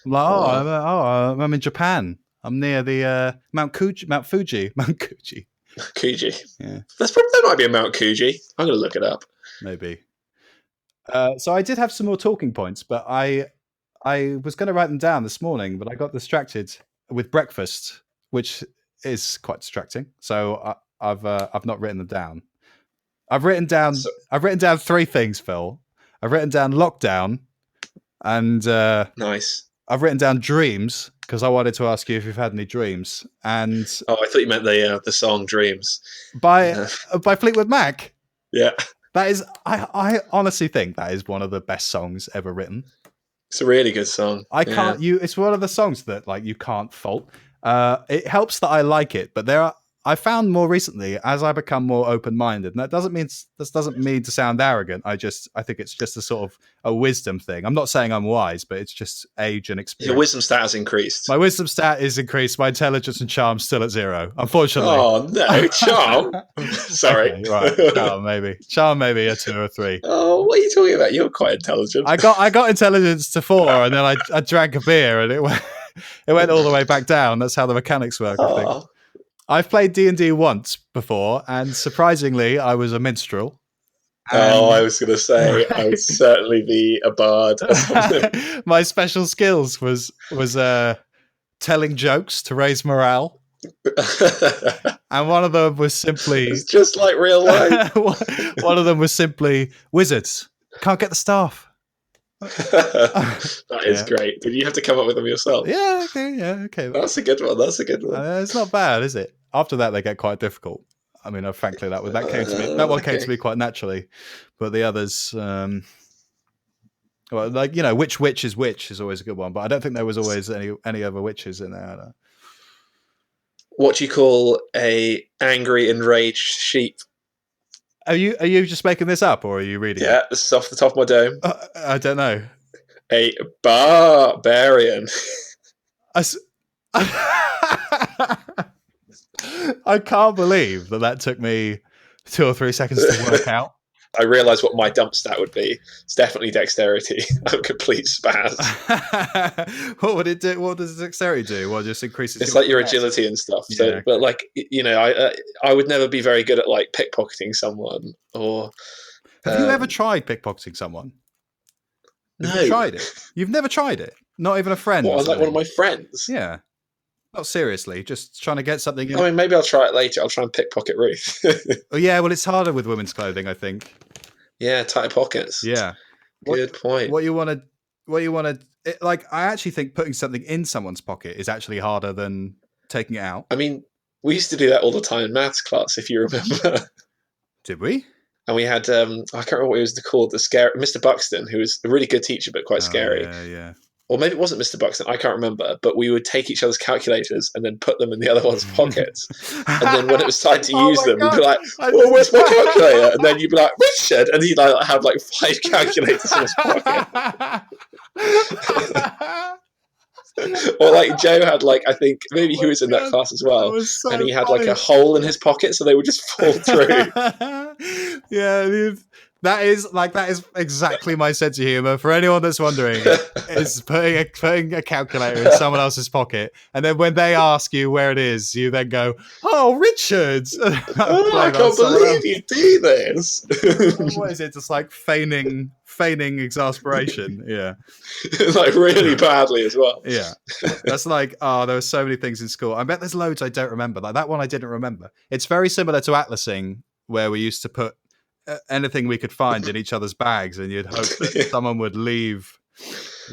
I'm like, wow. I'm in Japan. I'm near the Mount Fuji. Mount Fuji. Coogee. Yeah, That might be a Mount Coogee. I'm going to look it up. maybe. So I did have some more talking points, but I was going to write them down this morning, but I got distracted with breakfast, which is quite distracting. So I've not written them down. I've written down 3 things, Phil. I've written down lockdown, and Nice. I've written down dreams because I wanted to ask you if you've had any dreams. And I thought you meant the song Dreams. by Fleetwood Mac. Yeah. That is, I honestly think that is one of the best songs ever written. It's a really good song. It's one of the songs that like you can't fault. It helps that I like it, but I found more recently as I become more open-minded, and that doesn't mean to sound arrogant. I think it's just a sort of a wisdom thing. I'm not saying I'm wise, but it's just age and experience. Your wisdom stat has increased. My wisdom stat is increased. My intelligence and charm still at 0, unfortunately. Oh no, charm. Sorry, okay, right. Charm maybe a 2 or 3. Oh, what are you talking about? You're quite intelligent. I got intelligence to 4, and then I drank a beer, and it went all the way back down. That's how the mechanics work. I think. I've played D&D once before, and surprisingly, I was a minstrel. I was going to say I would certainly be a bard or something. My special skills was telling jokes to raise morale, and one of them was simply it's just like real life. One of them was simply wizards can't get the staff. That is great. Did you have to come up with them yourself? Yeah. Okay. That's a good one. It's not bad, is it? After that, they get quite difficult. I mean, frankly, that came to me. That one came to me quite naturally, but the others, well, like which witch is always a good one. But I don't think there was always any other witches in there. What do you call a angry, enraged sheep? Are you just making this up, or are you reading? Yeah, this is off the top of my dome. I don't know. A barbarian. I can't believe that took me 2 or 3 seconds to work out. I realised what my dump stat would be. It's definitely dexterity. I'm complete spaz. What would it do? What does dexterity do? Well, it just increases. It's like your agility and stuff. So, yeah. But like I would never be very good at like pickpocketing someone. Or have you ever tried pickpocketing someone? No. Have you tried it? You've never tried it? Not even a friend? What, like one of my friends? Yeah. Not seriously, just trying to get something. I mean, maybe I'll try it later. I'll try and pickpocket Ruth. Oh yeah, well, it's harder with women's clothing, I think. Yeah, tighter pockets. Yeah, good point. What you want to, like, I actually think putting something in someone's pocket is actually harder than taking it out. I mean, we used to do that all the time in maths class, if you remember. Did we? And we had, I can't remember what he was called, Mr. Buxton, who was a really good teacher but quite scary. Yeah. Or maybe it wasn't Mr. Buxton, I can't remember, but we would take each other's calculators and then put them in the other one's pockets. And then when it was time to use them, we'd be like, well, where's my calculator? And then you'd be like, Richard! And he'd like have like 5 calculators in his pocket. Or like Joe had like, I think maybe he was in that class as well. So and he had like a hole in his pocket so they would just fall through. Yeah, that is exactly my sense of humor. For anyone that's wondering, is putting a calculator in someone else's pocket, and then when they ask you where it is, you then go, "Oh, Richard!" I can't believe you do this. What is it? Just like feigning exasperation. Yeah, like really badly as well. Yeah, that's like, there were so many things in school. I bet there's loads I don't remember. Like that one, I didn't remember. It's very similar to atlasing, where we used to put anything we could find in each other's bags, and you'd hope that someone would leave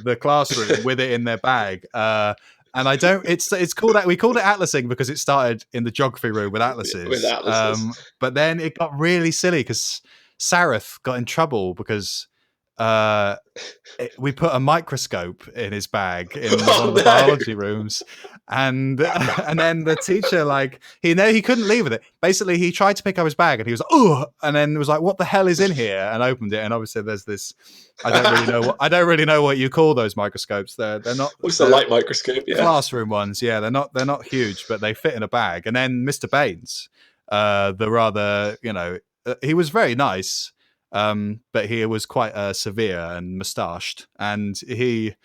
the classroom with it in their bag. And I don't. It's called that. We called it atlasing because it started in the geography room with atlases. With atlases. But then it got really silly because Sareth got in trouble because we put a microscope in his bag in one of the biology rooms, and then the teacher, like, he couldn't leave with it. Basically, he tried to pick up his bag and he was like, "Oh," and then was like, "What the hell is in here?" and opened it, and obviously there's this. I don't really know what you call those microscopes. They're not. What's the light microscope? Yeah, classroom ones. Yeah, they're not huge, but they fit in a bag. And then Mr. Baines, the rather, he was very nice. But he was quite severe and moustached, and he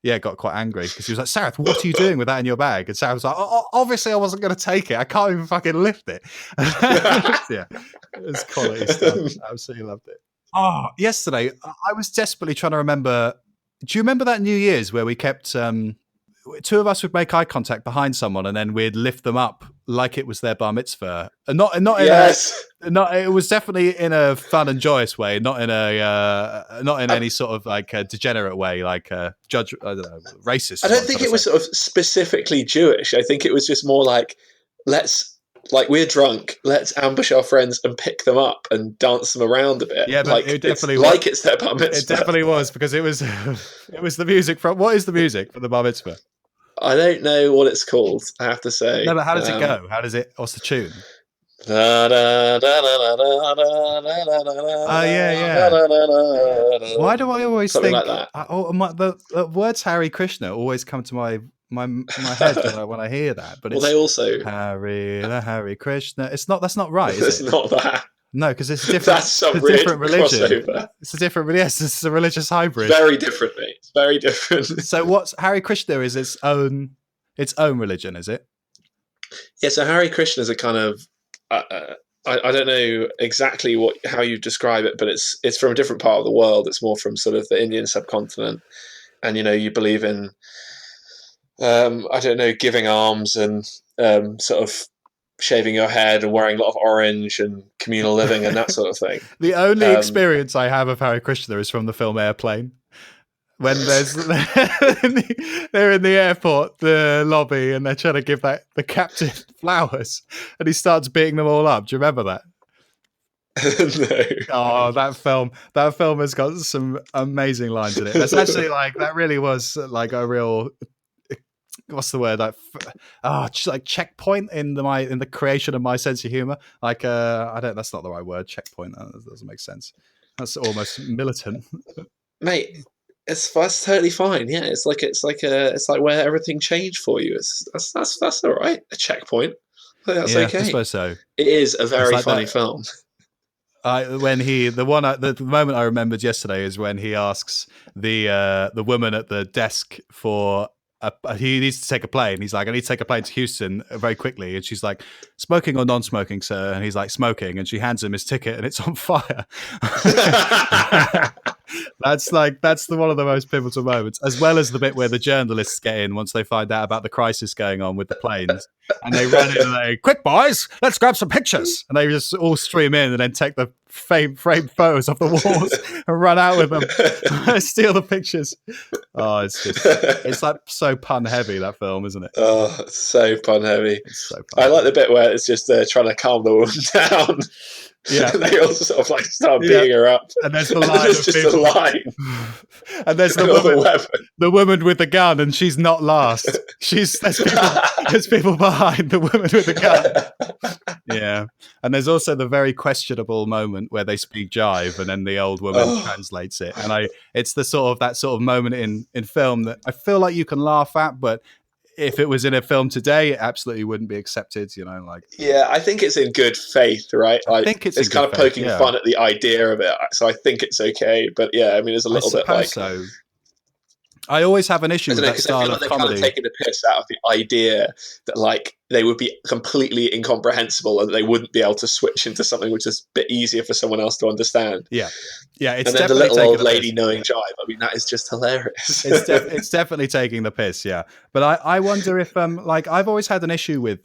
got quite angry because he was like, "Sareth, what are you doing with that in your bag?" And Sareth was like, "Obviously I wasn't going to take it. I can't even fucking lift it." Yeah, it's quality stuff. Absolutely loved it. Yesterday I was desperately trying to remember. Do you remember that New Year's where we kept 2 of us would make eye contact behind someone and then we'd lift them up like it was their bar mitzvah, and not in a Yes. not. It was definitely in a fun and joyous way, not in a not in any sort of like a degenerate way, like judge. I don't know, racist. I Is what don't I'm think trying to it say. was sort of specifically Jewish. I think it was just more like, let's, like, we're drunk, let's ambush our friends and pick them up and dance them around a bit. Yeah, but Like, it it's definitely was. like it's their bar It mitzvah. definitely was because it was it was the music from. What is the music for the bar mitzvah? I don't know what it's called, I have to No, say. but how does it go? How does it? What's the tune? Oh yeah, yeah. Why do I always Something like think that. the words Harry Krishna always come to my head when I hear that? But Well, they it's also. Harry Krishna. It's not. That's not right, is It's it? not that. No, because it's a different. That's some It's a weird different religion. crossover. It's a different. Yes, it's a religious hybrid. Very different, mate. It's very different. So what's Harry Krishna is its own religion, is it? Yeah, so Harry Krishna is a kind of. I don't know exactly how you describe it, but it's from a different part of the world. It's more from sort of the Indian subcontinent, and you believe in I don't know, giving alms and sort of shaving your head and wearing a lot of orange and communal living and that sort of thing. The only Um, experience I have of Harry Krishna is from the film Airplane. When they're in the airport, the lobby, and they're trying to give the captain flowers, and he starts beating them all up. Do you remember that? no. Oh, that film has got some amazing lines in it. It's actually like that really was like a real what's the word, like just like checkpoint in the creation of my sense of humor. Like I don't, that's not the right word, checkpoint. That doesn't make sense. That's almost militant. Mate, that's totally fine. Yeah, it's like where everything changed for you. That's all right. A checkpoint. I think that's Yeah, I okay. suppose so. It is a It's very like funny that. film. The moment I remembered yesterday is when he asks the woman at the desk for he needs to take a plane. He's like, I need to take a plane to Houston very quickly, and she's like, smoking or non-smoking, sir? And he's like, smoking, and she hands him his ticket, and it's on fire. That's one of the most pivotal moments, as well as the bit where the journalists get in once they find out about the crisis going on with the planes, and they run in and they, quick boys, let's grab some pictures, and they just all stream in and then take the framed photos off the walls and run out with them, steal the pictures. Oh, it's like so pun heavy, that film, isn't it? Oh, it's so pun heavy. It's so pun I like the bit where it's just trying to calm the woman down. Yeah. And they also sort of like start beating her up. And there's the line there's of just people. a line. And there's the woman with the gun, and she's not last. There's people behind the woman with the gun. Yeah. And there's also the very questionable moment where they speak jive, and then the old woman translates it. And it's that sort of moment in film that I feel like you can laugh at, but if it was in a film today, it absolutely wouldn't be accepted, like. Yeah, I think it's in good faith, right? Like, I think it's kind of poking fun at the idea of it, so I think it's okay. But yeah, I mean, there's a little bit like. So. I always have an issue with that style of comedy. They're kind of taking the piss out of the idea that like they would be completely incomprehensible and they wouldn't be able to switch into something which is a bit easier for someone else to understand. Yeah, it's and then the little old lady knowing jive. I mean, that is just hilarious. It's definitely taking the piss. Yeah, but I wonder if like I've always had an issue with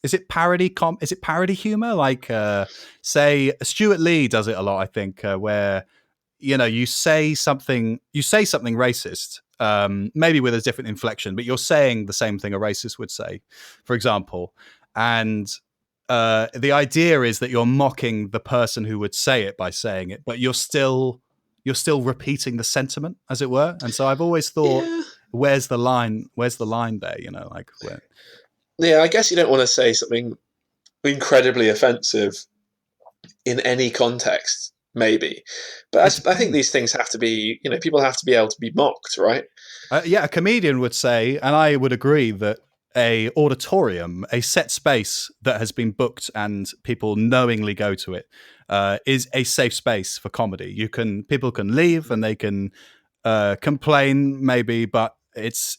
is it parody humor? Like say Stuart Lee does it a lot. I think where. You say something racist, maybe with a different inflection, but you're saying the same thing a racist would say, for example. And the idea is that you're mocking the person who would say it by saying it, but you're still repeating the sentiment, as it were. And so I've always thought, where's the line there? Like where? Yeah, I guess you don't want to say something incredibly offensive in any context. Maybe, but I think these things have to be, people have to be able to be mocked, right? Yeah, a comedian would say, and I would agree, that a auditorium, a set space that has been booked and people knowingly go to it, is a safe space for comedy. People can leave and they can complain, maybe, but it's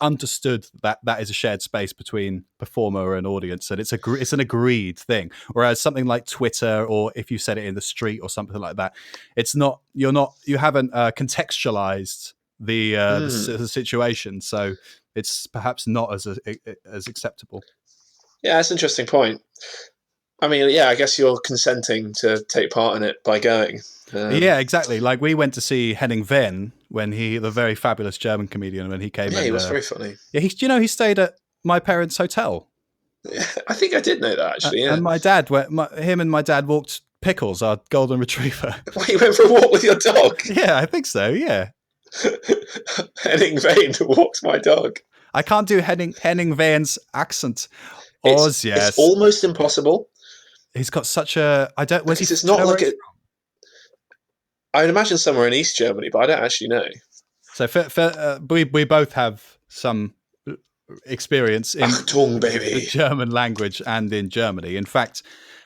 understood that is a shared space between performer and audience, and it's an agreed thing. Whereas something like Twitter, or if you said it in the street or something like that, it's not. You haven't contextualized the situation, so it's perhaps not as acceptable. Yeah, that's an interesting point. I mean, yeah, I guess you're consenting to take part in it by going. Yeah, exactly. Like we went to see Henning Wehn when the very fabulous German comedian, when he came Yeah, he and was very funny. yeah, he stayed at my parents' hotel. Yeah, I think I did know that actually. Yeah, And my dad, him and my dad walked Pickles, our golden retriever. well, you went for a walk with your dog. Yeah, I think so. Yeah, Henning Vane walked my dog. I can't do Henning Wehn's accent. It's Oz, it's yes, almost impossible he's got such a. I don't. Was he? because it's Do you not know where like he's a. from? I'd imagine somewhere in East Germany, but I don't actually know. So we both have some experience in Achtung, the baby. German language and in Germany. In fact,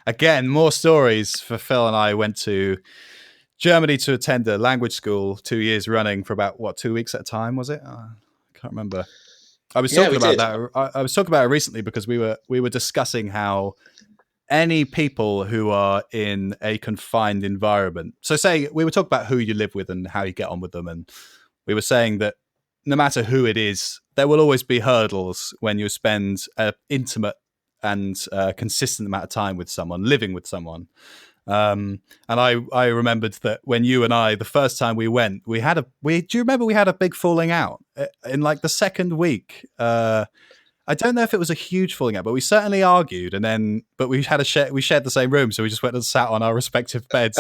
again, more stories for Phil and I went to Germany to attend a language school 2 years running for about 2 weeks at a time. Was it? I can't remember. I was Yeah, talking we about did. that. I was talking about it recently because we were discussing how any people who are in a confined environment. So, say we were talking about who you live with and how you get on with them, and we were saying that no matter who it is, there will always be hurdles when you spend an intimate and consistent amount of time with someone, living with someone. And I remembered that when you and I, the first time we went, do you remember we had a big falling out in like the second week? I don't know if it was a huge falling out, but we certainly argued, but we shared the same room, so we just went and sat on our respective beds.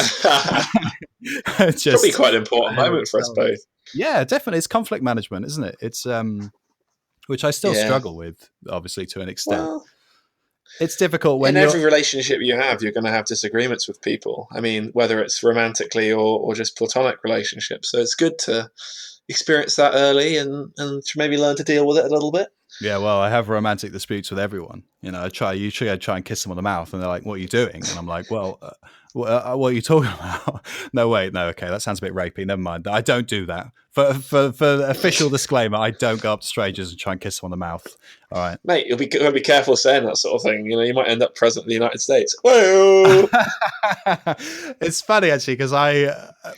Probably Just quite an important moment for us both. yeah, definitely, it's conflict management, isn't it? It's which I still Yeah. struggle with, obviously, to an extent. Well, It's difficult when in you're every relationship you have, you're going to have disagreements with people. I mean, whether it's romantically or just platonic relationships. So it's good to experience that early and to maybe learn to deal with it a little bit. yeah. Well, I have romantic disputes with everyone. You know, I try and kiss them on the mouth, and they're like, "What are you doing?" And I'm like, "Well, what are you talking about?" No, wait, no, okay, that sounds a bit rapey. Never mind. I don't do that. For official disclaimer, I don't go up to strangers and try and kiss them on the mouth. All right. Mate, you'll be careful saying that sort of thing. You know, you might end up president of the United States. Whoa! It's funny actually because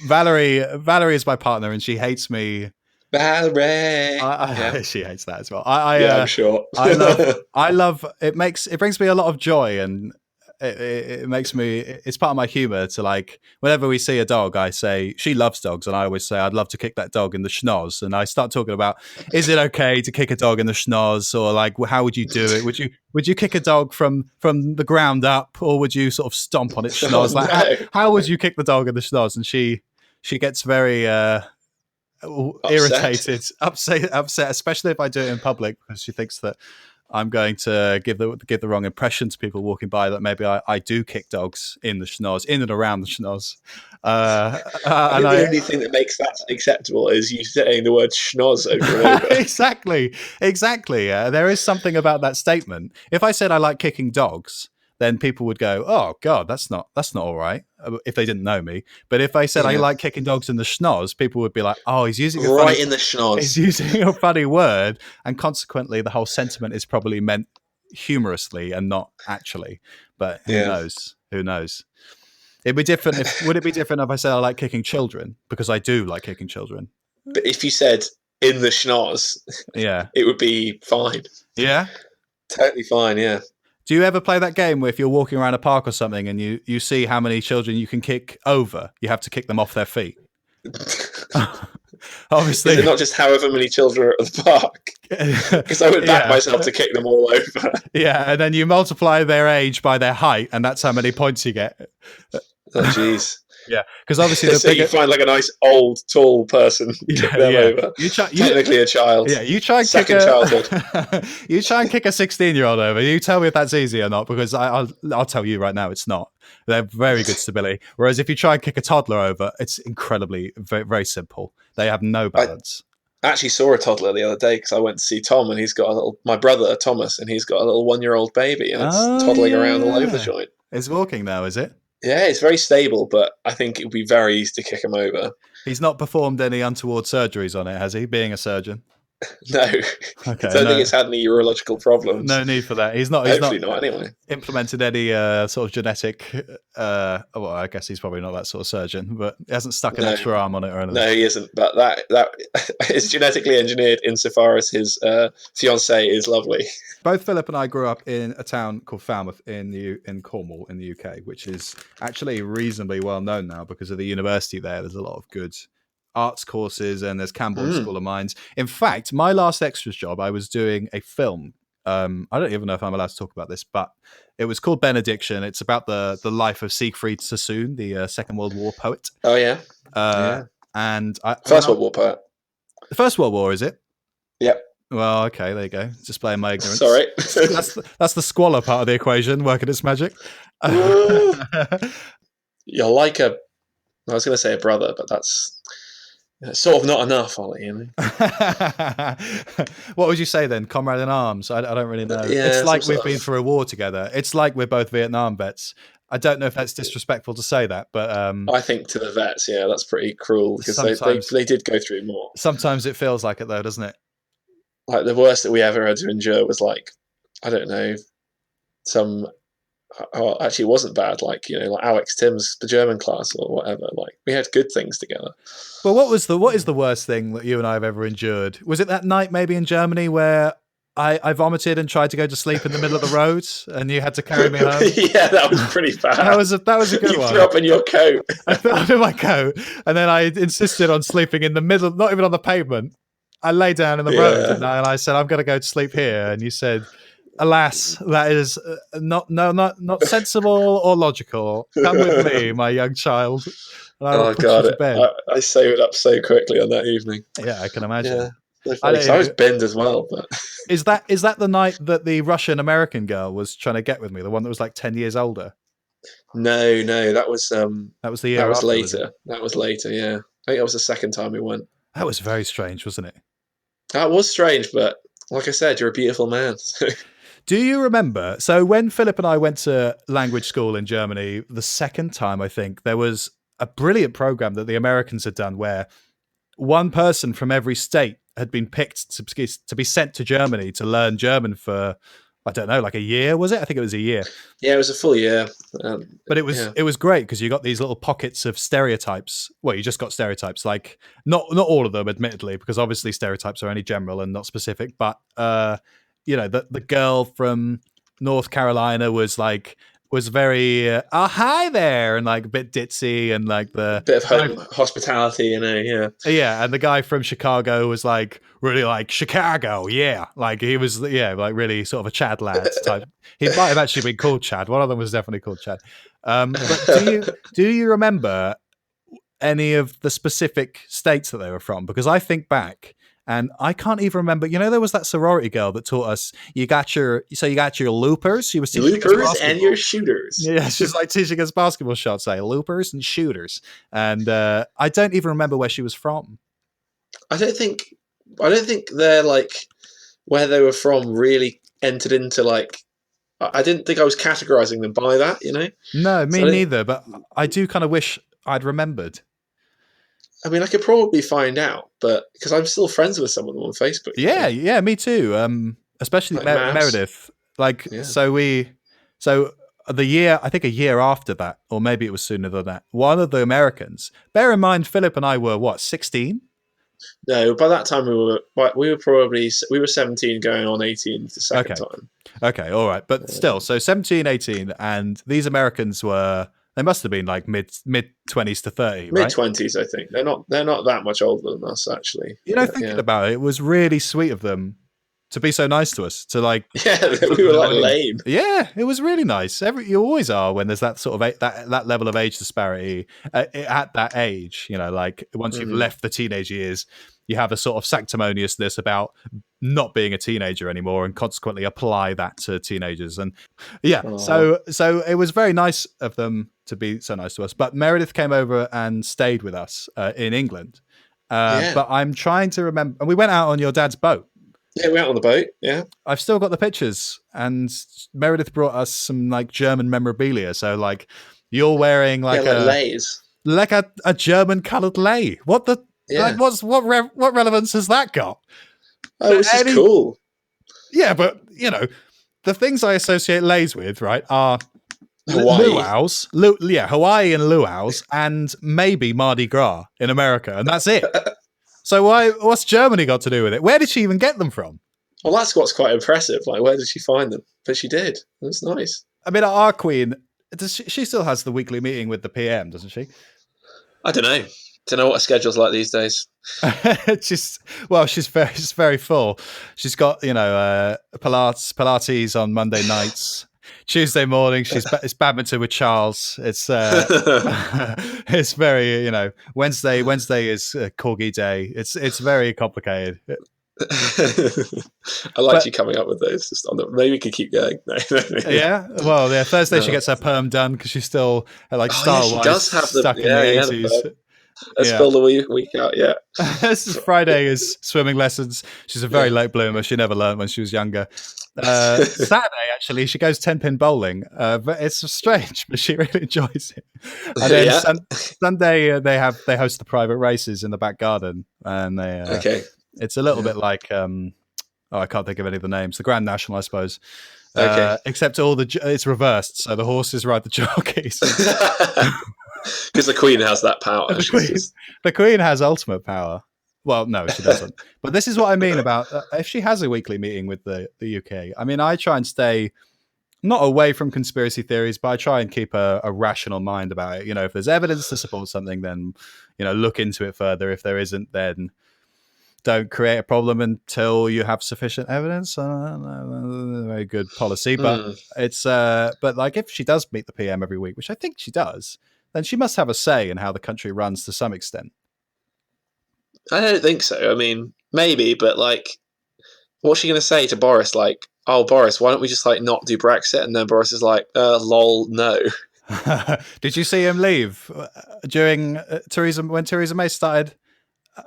Valerie is my partner and she hates me. Valerie. Yeah, She hates that as well. yeah, I'm sure. I love it. It brings me a lot of joy, and it makes me. It's part of my humor to like whenever we see a dog, I say she loves dogs, and I always say I'd love to kick that dog in the schnoz, and I start talking about is it okay to kick a dog in the schnoz, or like how would you do it? Would you kick a dog from the ground up, or would you sort of stomp on its Oh schnoz? Like no! how would you kick the dog in the schnoz? And she gets very Upset. irritated, upset, especially if I do it in public because she thinks that I'm going to give the wrong impression to people walking by that maybe I do kick dogs in the schnoz, in and around the schnoz. I think the only thing that makes that acceptable is you saying the word schnoz over and over. exactly. There is something about that statement. If I said I like kicking dogs, then people would go, "Oh God, that's not all right." If they didn't know me, but if I said I Yeah. like kicking dogs in the schnoz, people would be like, "Oh, he's using a Right funny." in the Is schnoz. using a funny word, and consequently, the whole sentiment is probably meant humorously and not actually. But who Yeah. knows? Who knows? It'd be different if would it be different if I said I like kicking children because I do like kicking children. But if you said in the schnoz, Yeah, it would be fine. yeah. Totally fine, yeah. Do you ever play that game where if you're walking around a park or something and you see how many children you can kick over, you have to kick them off their feet? Obviously, Is it not just however many children are at the park? Because I would back myself to kick them all over. Yeah, and then you multiply their age by their height, and that's how many points you get. Oh, jeez. Yeah, because obviously So you find like a nice old, tall person, kick them over. Technically a child. Yeah, you try and Second childhood. You try and kick a 16-year-old over. You tell me if that's easy or not, because I'll tell you right now, it's not. They're very good stability. Whereas if you try and kick a toddler over, it's incredibly very, very simple. They have no balance. I actually saw a toddler the other day because I went to see Tom, and he's got my brother Thomas, and he's got a little 1-year-old baby, and it's toddling around all over the joint. It's walking now, is it? Yeah, it's very stable, but I think it would be very easy to kick him over. He's not performed any untoward surgeries on it, has he? Being a surgeon. No, I Okay, don't think it's had any urological problems. no need for that. He's not. He's Hopefully not not. Anyway, implemented any sort of genetic. Well, I guess he's probably not that sort of surgeon, but he hasn't stuck an no, extra arm on it or anything. no, he isn't. But that is genetically engineered insofar as his fiance is lovely. Both Philip and I grew up in a town called Falmouth in Cornwall in the UK, which is actually reasonably well known now because of the university there. There's a lot of good arts courses, and there's Camborne School of Mines. In fact, my last extras job, I was doing a film. I don't even know if I'm allowed to talk about this, but it was called Benediction. It's about the life of Siegfried Sassoon, the Second World War poet. Oh yeah, And First World War poet. The First World War, is it? Yep. Well, okay, there you go. Displaying my ignorance. Sorry. that's the squalor part of the equation, working its magic. You're like I was going to say a brother, but that's sort of not enough, Ollie. You know? What would you say then? Comrade in arms? I don't really know. Yeah, it's like we've been through a war together. It's like we're both Vietnam vets. I don't know if that's disrespectful to say that, but I think to the vets, yeah, that's pretty cruel because they did go through more. Sometimes it feels like it though, doesn't it? Like the worst that we ever had to endure was like, I don't know, actually it wasn't bad, like, you know, like Alex Tim's the German class or whatever. Like we had good things together. Well, what is the worst thing that you and I have ever endured? Was it that night maybe in Germany where I vomited and tried to go to sleep in the middle of the road and you had to carry me home? Yeah, that was pretty bad. That was a good one. You threw up in your coat. I threw up in my coat, and then I insisted on sleeping in the middle, not even on the pavement. I lay down in the road and I said, I'm going to go to sleep here. And you said, alas, that is not sensible or logical. Come with me, my young child. And I will put you to bed. I saved up so quickly on that evening. Yeah, I can imagine. Yeah. I was binned as well. But is that the night that the Russian American girl was trying to get with me? The one that was like 10 years older? No, that was the year. That was after, later. That was later. Yeah, I think that was the second time we went. That was very strange, wasn't it? That was strange, but like I said, you're a beautiful man. Do you remember? So when Philip and I went to language school in Germany, the second time, I think, there was a brilliant program that the Americans had done where one person from every state had been picked to be sent to Germany to learn German for, I don't know, like a year, was it? I think it was a year. Yeah, it was a full year. But it was great because you got these little pockets of stereotypes. Well, you just got stereotypes, like not all of them, admittedly, because obviously stereotypes are only general and not specific. But you know, the girl from North Carolina was very hi there, and like a bit ditzy, and like the bit of hospitality, you know, yeah. And the guy from Chicago was like really like Chicago, yeah, like he was like really sort of a Chad lad type. He might have actually been called Chad. One of them was definitely called Chad. But do you remember any of the specific states that they were from? Because I think back, and I can't even remember. You know, there was that sorority girl that taught us. You got your loopers. She was teaching loopers and your shooters. Yeah, she's like teaching us basketball shots. Say loopers and shooters. And I don't even remember where she was from. I don't think they're like where they were from really entered into like. I didn't think I was categorizing them by that. You know. No, me neither. But I do kind of wish I'd remembered. I mean, I could probably find out, but because I'm still friends with some of them on Facebook. Yeah, me too. Especially like Meredith. Like, yeah. So the year, I think a year after that, or maybe it was sooner than that, one of the Americans, bear in mind, Philip and I were what, 16? No, by that time we were 17 going on 18 the second time. Okay, all right. But still, so 17, 18, and these Americans they must have been like mid 20s to 30, right? Mid 20s, I think. They're not that much older than us, actually. You know, thinking about it was really sweet of them to be so nice to us. To like, yeah, we were like lame. Yeah, it was really nice. You always are when there's that sort of that level of age disparity at that age. You know, like once you've left the teenage years, you have a sort of sanctimoniousness about not being a teenager anymore, and consequently apply that to teenagers. And yeah, so it was very nice of them to be so nice to us. But Meredith came over and stayed with us in England. But I'm trying to remember, and we went out on your dad's boat. Yeah, we went on the boat. Yeah, I've still got the pictures, and Meredith brought us some like German memorabilia. So like you're wearing like leis, like a German coloured lei. What the? Yeah. Like, what relevance has that got? Oh, this is cool. Yeah, but the things I associate lays with, right, are Hawaii. luau's, Hawaii and luau's, and maybe Mardi Gras in America, and that's it. So what's Germany got to do with it? Where did she even get them from? Well, that's what's quite impressive. Like, where did she find them? But she did. That's nice. I mean, our queen, she still has the weekly meeting with the PM, doesn't she? I don't know. Don't know what a schedule's like these days. she's very full. She's got Pilates on Monday nights. Tuesday morning, it's badminton with Charles. It's it's very Wednesday is corgi day. It's very complicated. I liked you coming up with those. Maybe we could keep going. Yeah. Well, yeah. Thursday she gets her perm done because she's still style-wise stuck in the 80s. Let's fill the week out. Yeah. Friday is swimming lessons. She's a very late bloomer. She never learned when she was younger. Saturday, actually, she goes 10-pin bowling. But it's strange, but she really enjoys it. And then Sunday, they host the private races in the back garden, and it's a little bit like I can't think of any of the names. The Grand National, I suppose. Except it's reversed, so the horses ride the jockeys. Because the Queen has that power. The Queen has ultimate power. Well, no, she doesn't. But this is what I mean about if she has a weekly meeting with the UK. I mean, I try and stay not away from conspiracy theories, but I try and keep a rational mind about it. If there's evidence to support something, then look into it further. If there isn't, then don't create a problem until you have sufficient evidence. Very good policy, but it's but like if she does meet the PM every week, which I think she does, then she must have a say in how the country runs to some extent. I don't think so. I mean, maybe, but like, what's she going to say to Boris? Like, oh, Boris, why don't we just like not do Brexit? And then Boris is like, lol, no. Did you see him leave during when Theresa May started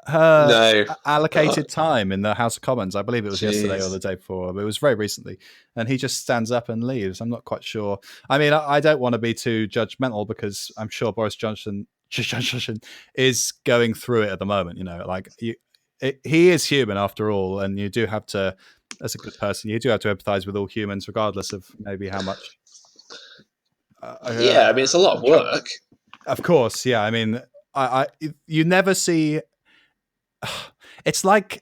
her allocated time in the House of Commons? I believe it was yesterday or the day before, but it was very recently. And he just stands up and leaves. I'm not quite sure. I mean, I don't want to be too judgmental because I'm sure Boris Johnson is going through it at the moment. He is human after all, and you do have to, as a good person, you do have to empathize with all humans, regardless of maybe how much. I mean, it's a lot of work. Of course, yeah. I mean, you never see. It's like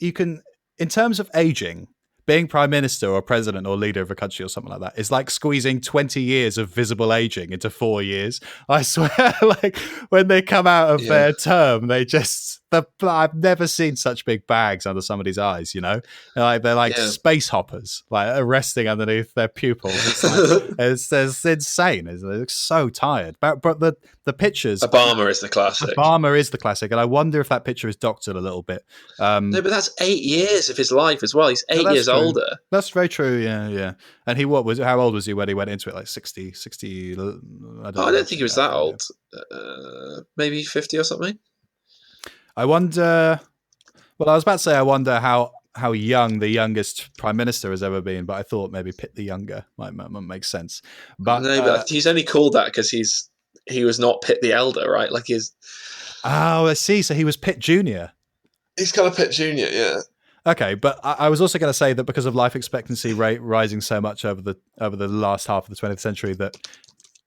you can, in terms of aging, being prime minister or president or leader of a country or something like that is like squeezing 20 years of visible aging into 4 years. I swear, like when they come out of their term, they just. I've never seen such big bags under somebody's eyes. They're like space hoppers, like resting underneath their pupils. It's insane. They look so tired. But the pictures. Obama is the classic. Obama is the classic, and I wonder if that picture is doctored a little bit. No, but that's 8 years of his life as well. He's 8 years older. That's very true. Yeah. And how old was he when he went into it? Like 60. I don't think he was that old. Maybe 50 or something. I wonder. Well, I was about to say I wonder how young the youngest prime minister has ever been, but I thought maybe Pitt the Younger might make sense. But no, but he's only called that because he was not Pitt the Elder, right? Like he's. Oh, I see. So he was Pitt Junior. He's kind of Pitt Junior, yeah. Okay, but I was also going to say that because of life expectancy rate rising so much over the last half of the 20th century, that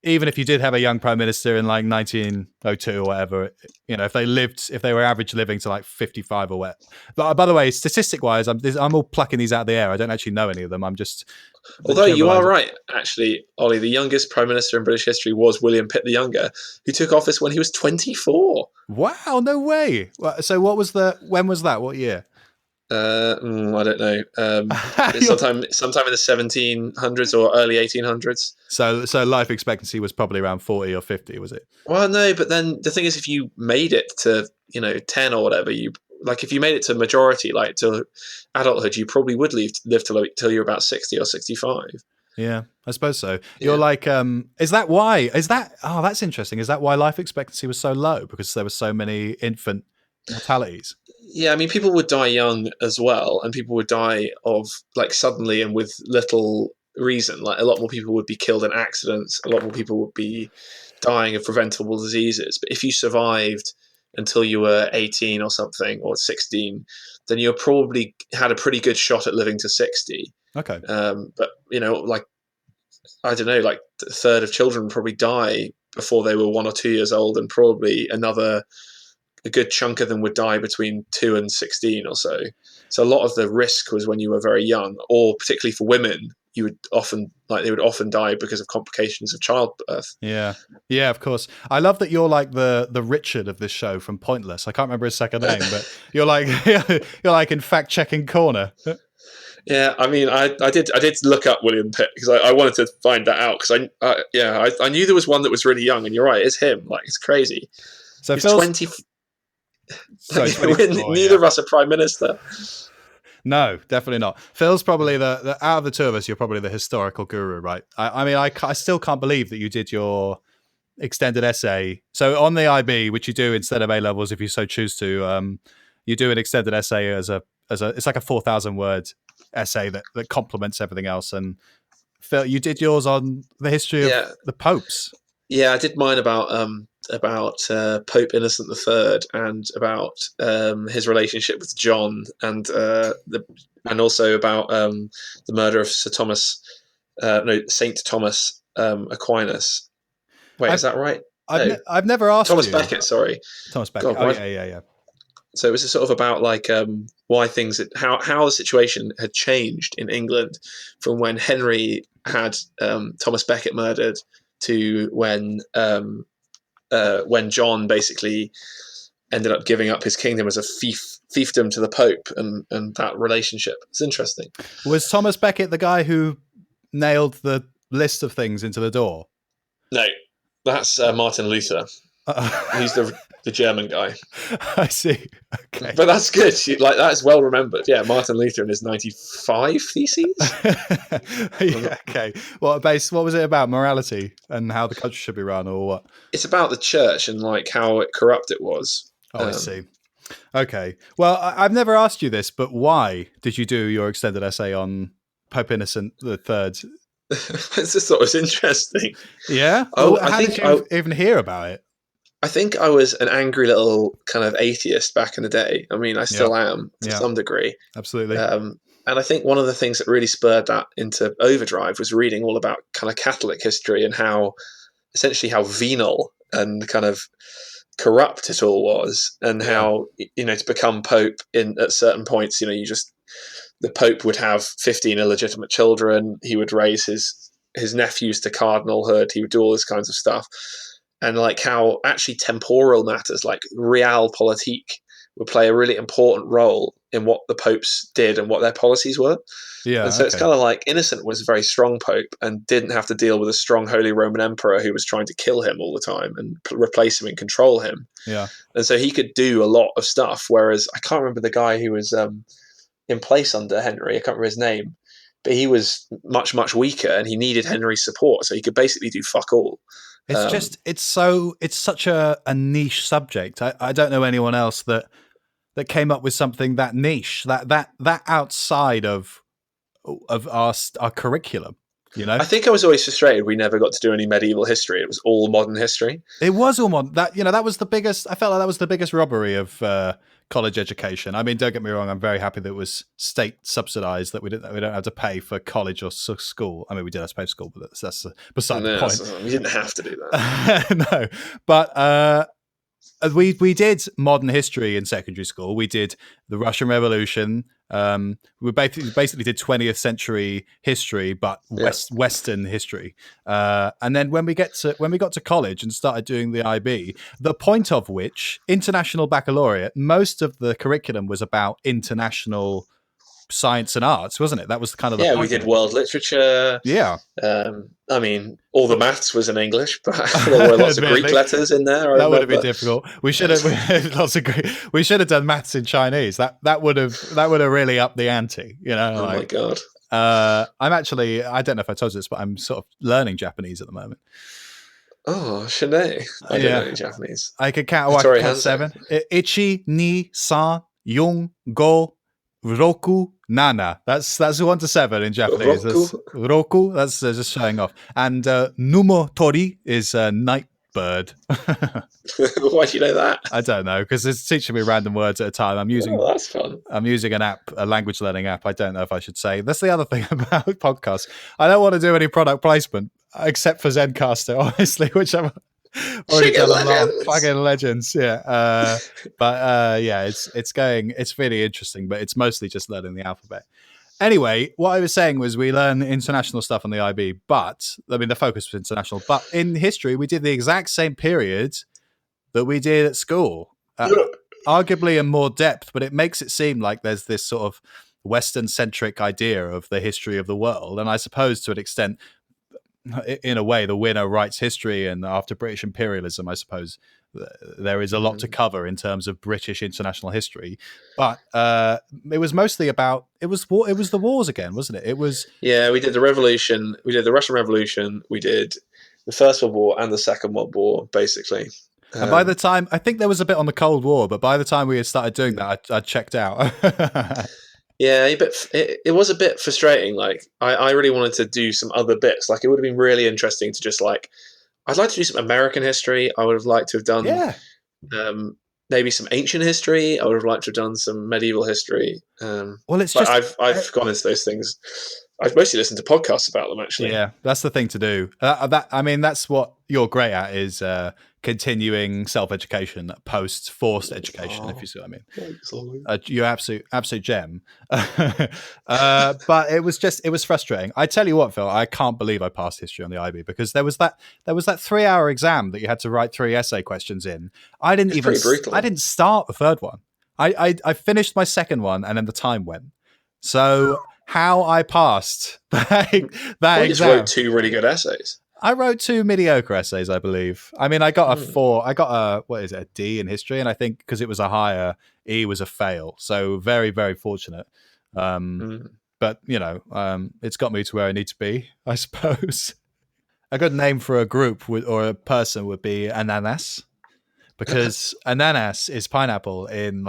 even if you did have a young prime minister in like 1902 or whatever, if they were average living to like 55 or whatever. But by the way, statistic wise, I'm all plucking these out of the air. I don't actually know any of them. I'm just. Although you are right, actually, Ollie, the youngest prime minister in British history was William Pitt the Younger, who took office when he was 24. Wow, no way. So when was that? What year? I don't know. Sometime in the 1700s or early 1800s. So life expectancy was probably around 40 or 50, was it? Well, no, but then the thing is, if you made it to 10 or whatever, if you made it to majority, like to adulthood, you probably would live till you're about 60 or 65. Yeah, I suppose so. You're like, is that why? Oh, that's interesting. Is that why life expectancy was so low? Because there were so many infant mortalities? Yeah, I mean, people would die young as well, and people would die of like suddenly and with little reason. Like a lot more people would be killed in accidents. A lot more people would be dying of preventable diseases. But if you survived until you were 18 or something, or 16, then you probably had a pretty good shot at living to 60. Okay. But like, I don't know, like a third of children probably die before they were 1 or 2 years old, and probably a good chunk of them would die between 2 and 16 or so. So a lot of the risk was when you were very young, or particularly for women, they would often die because of complications of childbirth. Yeah, of course. I love that you're like the Richard of this show from Pointless. I can't remember his second name, but you're like you're like in fact checking corner. Yeah, I mean, I did look up William Pitt because I wanted to find that out, because I knew there was one that was really young, and you're right, it's him. Like, it's crazy. So he's Phil's 20. Sorry, Neither of us are prime minister. No, definitely not. Phil's probably the out of the two of us, you're probably the historical guru, right? I mean, I still can't believe that you did your extended essay. So on the IB, which you do instead of A levels, if you so choose to, you do an extended essay as a it's like a 4,000 word essay that complements everything else. And Phil, you did yours on the history of the popes. Yeah, I did mine about Pope Innocent III, and about his relationship with John, and also about the murder of Saint Thomas Aquinas. Wait, is that right? I've never asked Thomas you. Becket. Sorry, Thomas Becket. God, yeah. So it was sort of about like why things how the situation had changed in England from when Henry had Thomas Becket murdered to when John basically ended up giving up his kingdom as a fiefdom to the Pope, and that relationship. It's interesting. Was Thomas Becket the guy who nailed the list of things into the door? No, that's Martin Luther. He's the German guy. I see. Okay, but that's good. Like, that's well remembered. Yeah, Martin Luther and his 95 theses. Yeah, okay. What was it about? Morality and how the country should be run, or what? It's about the church and like how corrupt it was. I see. Okay. Well, I've never asked you this, but why did you do your extended essay on Pope Innocent III? It's just thought it was interesting. Yeah. Well, how did you even hear about it? I think I was an angry little kind of atheist back in the day. I mean, I still am to some degree. Absolutely. And I think one of the things that really spurred that into overdrive was reading all about kind of Catholic history, and how essentially how venal and kind of corrupt it all was, and how, to become Pope at certain points, the Pope would have 15 illegitimate children. He would raise his nephews to cardinalhood. He would do all this kinds of stuff. And like how actually temporal matters like realpolitik would play a really important role in what the popes did and what their policies were. Yeah. And so it's kind of like Innocent was a very strong pope and didn't have to deal with a strong Holy Roman Emperor who was trying to kill him all the time and replace him and control him. Yeah. And so he could do a lot of stuff. Whereas I can't remember the guy who was in place under Henry. I can't remember his name, but he was much, much weaker, and he needed Henry's support. So he could basically do fuck all. It's such a niche subject. I don't know anyone else that came up with something that niche, that outside of our curriculum. I think I was always frustrated we never got to do any medieval history. It was all modern history. It was all modern. That was the biggest. I felt like that was the biggest robbery of college education. I mean, don't get me wrong. I'm very happy that it was state subsidized, that we don't have to pay for college or school. I mean, we did have to pay for school, but that's beside the point. We didn't have to do that. No, but we did modern history in secondary school. We did the Russian Revolution. We basically did 20th century history, but Western history. And then when we got to college and started doing the IB, the point of which international baccalaureate, most of the curriculum was about international science and arts, wasn't it? That was kind of the point. We did world literature. Yeah. I mean, all the maths was in English, but there were lots of Greek letters in there. That would have been difficult. We should have We should have done maths in Chinese. That would have really upped the ante. My god. I'm actually, I don't know if I told you this, but I'm sort of learning Japanese at the moment. Oh, Shanae. I don't know any Japanese. I could count 7. Ichi, ni, san, yung, go, roku, nana. That's 1 to 7 in Japanese. Roku. That's just showing off. And numo tori is night bird. Why do you know that? I don't know, because it's teaching me random words at a time. Oh, that's fun. I'm using an app, a language learning app. I don't know if I should say. That's the other thing about podcasts. I don't want to do any product placement except for Zencaster, honestly, which I've already done a lot. Fucking legends, yeah. Yeah, it's really interesting, but it's mostly just learning the alphabet. Anyway, what I was saying was we learn international stuff on the IB, but I mean the focus was international. But in history, we did the exact same period that we did at school, arguably in more depth. But it makes it seem like there's this sort of Western-centric idea of the history of the world, and I suppose to an extent, in a way, the winner writes history. And after British imperialism, I suppose there is a lot to cover in terms of British international history. But it was mostly about it was the wars again, wasn't it? It was we did the revolution, we did the Russian Revolution, we did the First World War and the Second World War, basically. And by the time, I think there was a bit on the Cold War, but by the time we had started doing that, I checked out. Yeah, but it was a bit frustrating. Like, I really wanted to do some other bits. Like, it would have been really interesting to just I'd like to do some American history. I would have liked to have done maybe some ancient history. I would have liked to have done some medieval history. Well, it's just I've gone into those things. I've mostly listened to podcasts about them, actually. Yeah, that's the thing to do. That's what you're great at, is continuing self-education post forced education, if you see what I mean. Thanks, you're absolute gem. But it was frustrating. I tell you what, Phil, I can't believe I passed history on the IB, because there was that 3-hour exam that you had to write 3 essay questions in. I didn't start the third one. I finished my second one, and then the time went. So how I passed that exam? You just wrote 2 really good essays. I wrote 2 mediocre essays, I believe. I mean, I got a 4. I got a D in history, and I think because it was a higher, E was a fail. So very, very fortunate. But it's got me to where I need to be, I suppose. A good name for a group or a person would be ananas, because ananas is pineapple in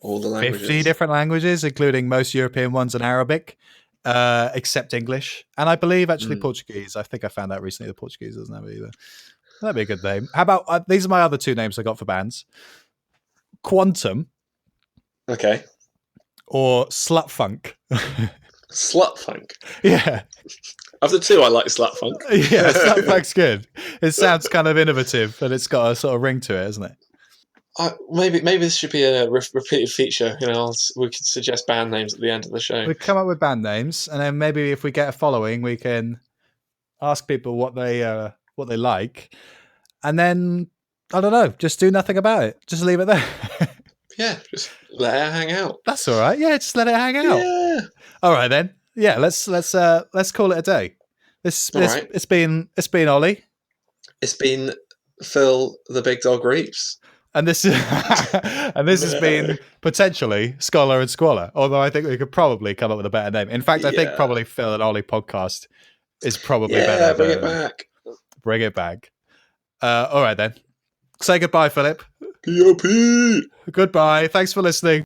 all the languages. 50 different languages, including most European ones and Arabic, except English. And I believe actually Portuguese. I think I found out recently that Portuguese doesn't have it either. That'd be a good name. How about, these are my other 2 names I got for bands. Quantum. Okay. Or Slut Funk. Slut Funk? Yeah. Of the 2, I like Slut Funk. Yeah, Slut Funk's good. It sounds kind of innovative, and it's got a sort of ring to it, hasn't it? Maybe this should be a repeated feature. We could suggest band names at the end of the show. We come up with band names, and then maybe if we get a following, we can ask people what they like, and then I don't know, just do nothing about it. Just leave it there. Yeah, just let it hang out. That's all right. Yeah, just let it hang out. Yeah. All right then. Yeah, let's call it a day. Right. It's been Ollie. It's been Phil the Big Dog Reeves. And this has been potentially Scholar and Squalor, although I think we could probably come up with a better name. In fact, I think probably Phil and Ollie podcast is probably better. Yeah, bring it back. Bring it back. All right then. Say goodbye, Philip. P.O.P. Goodbye. Thanks for listening.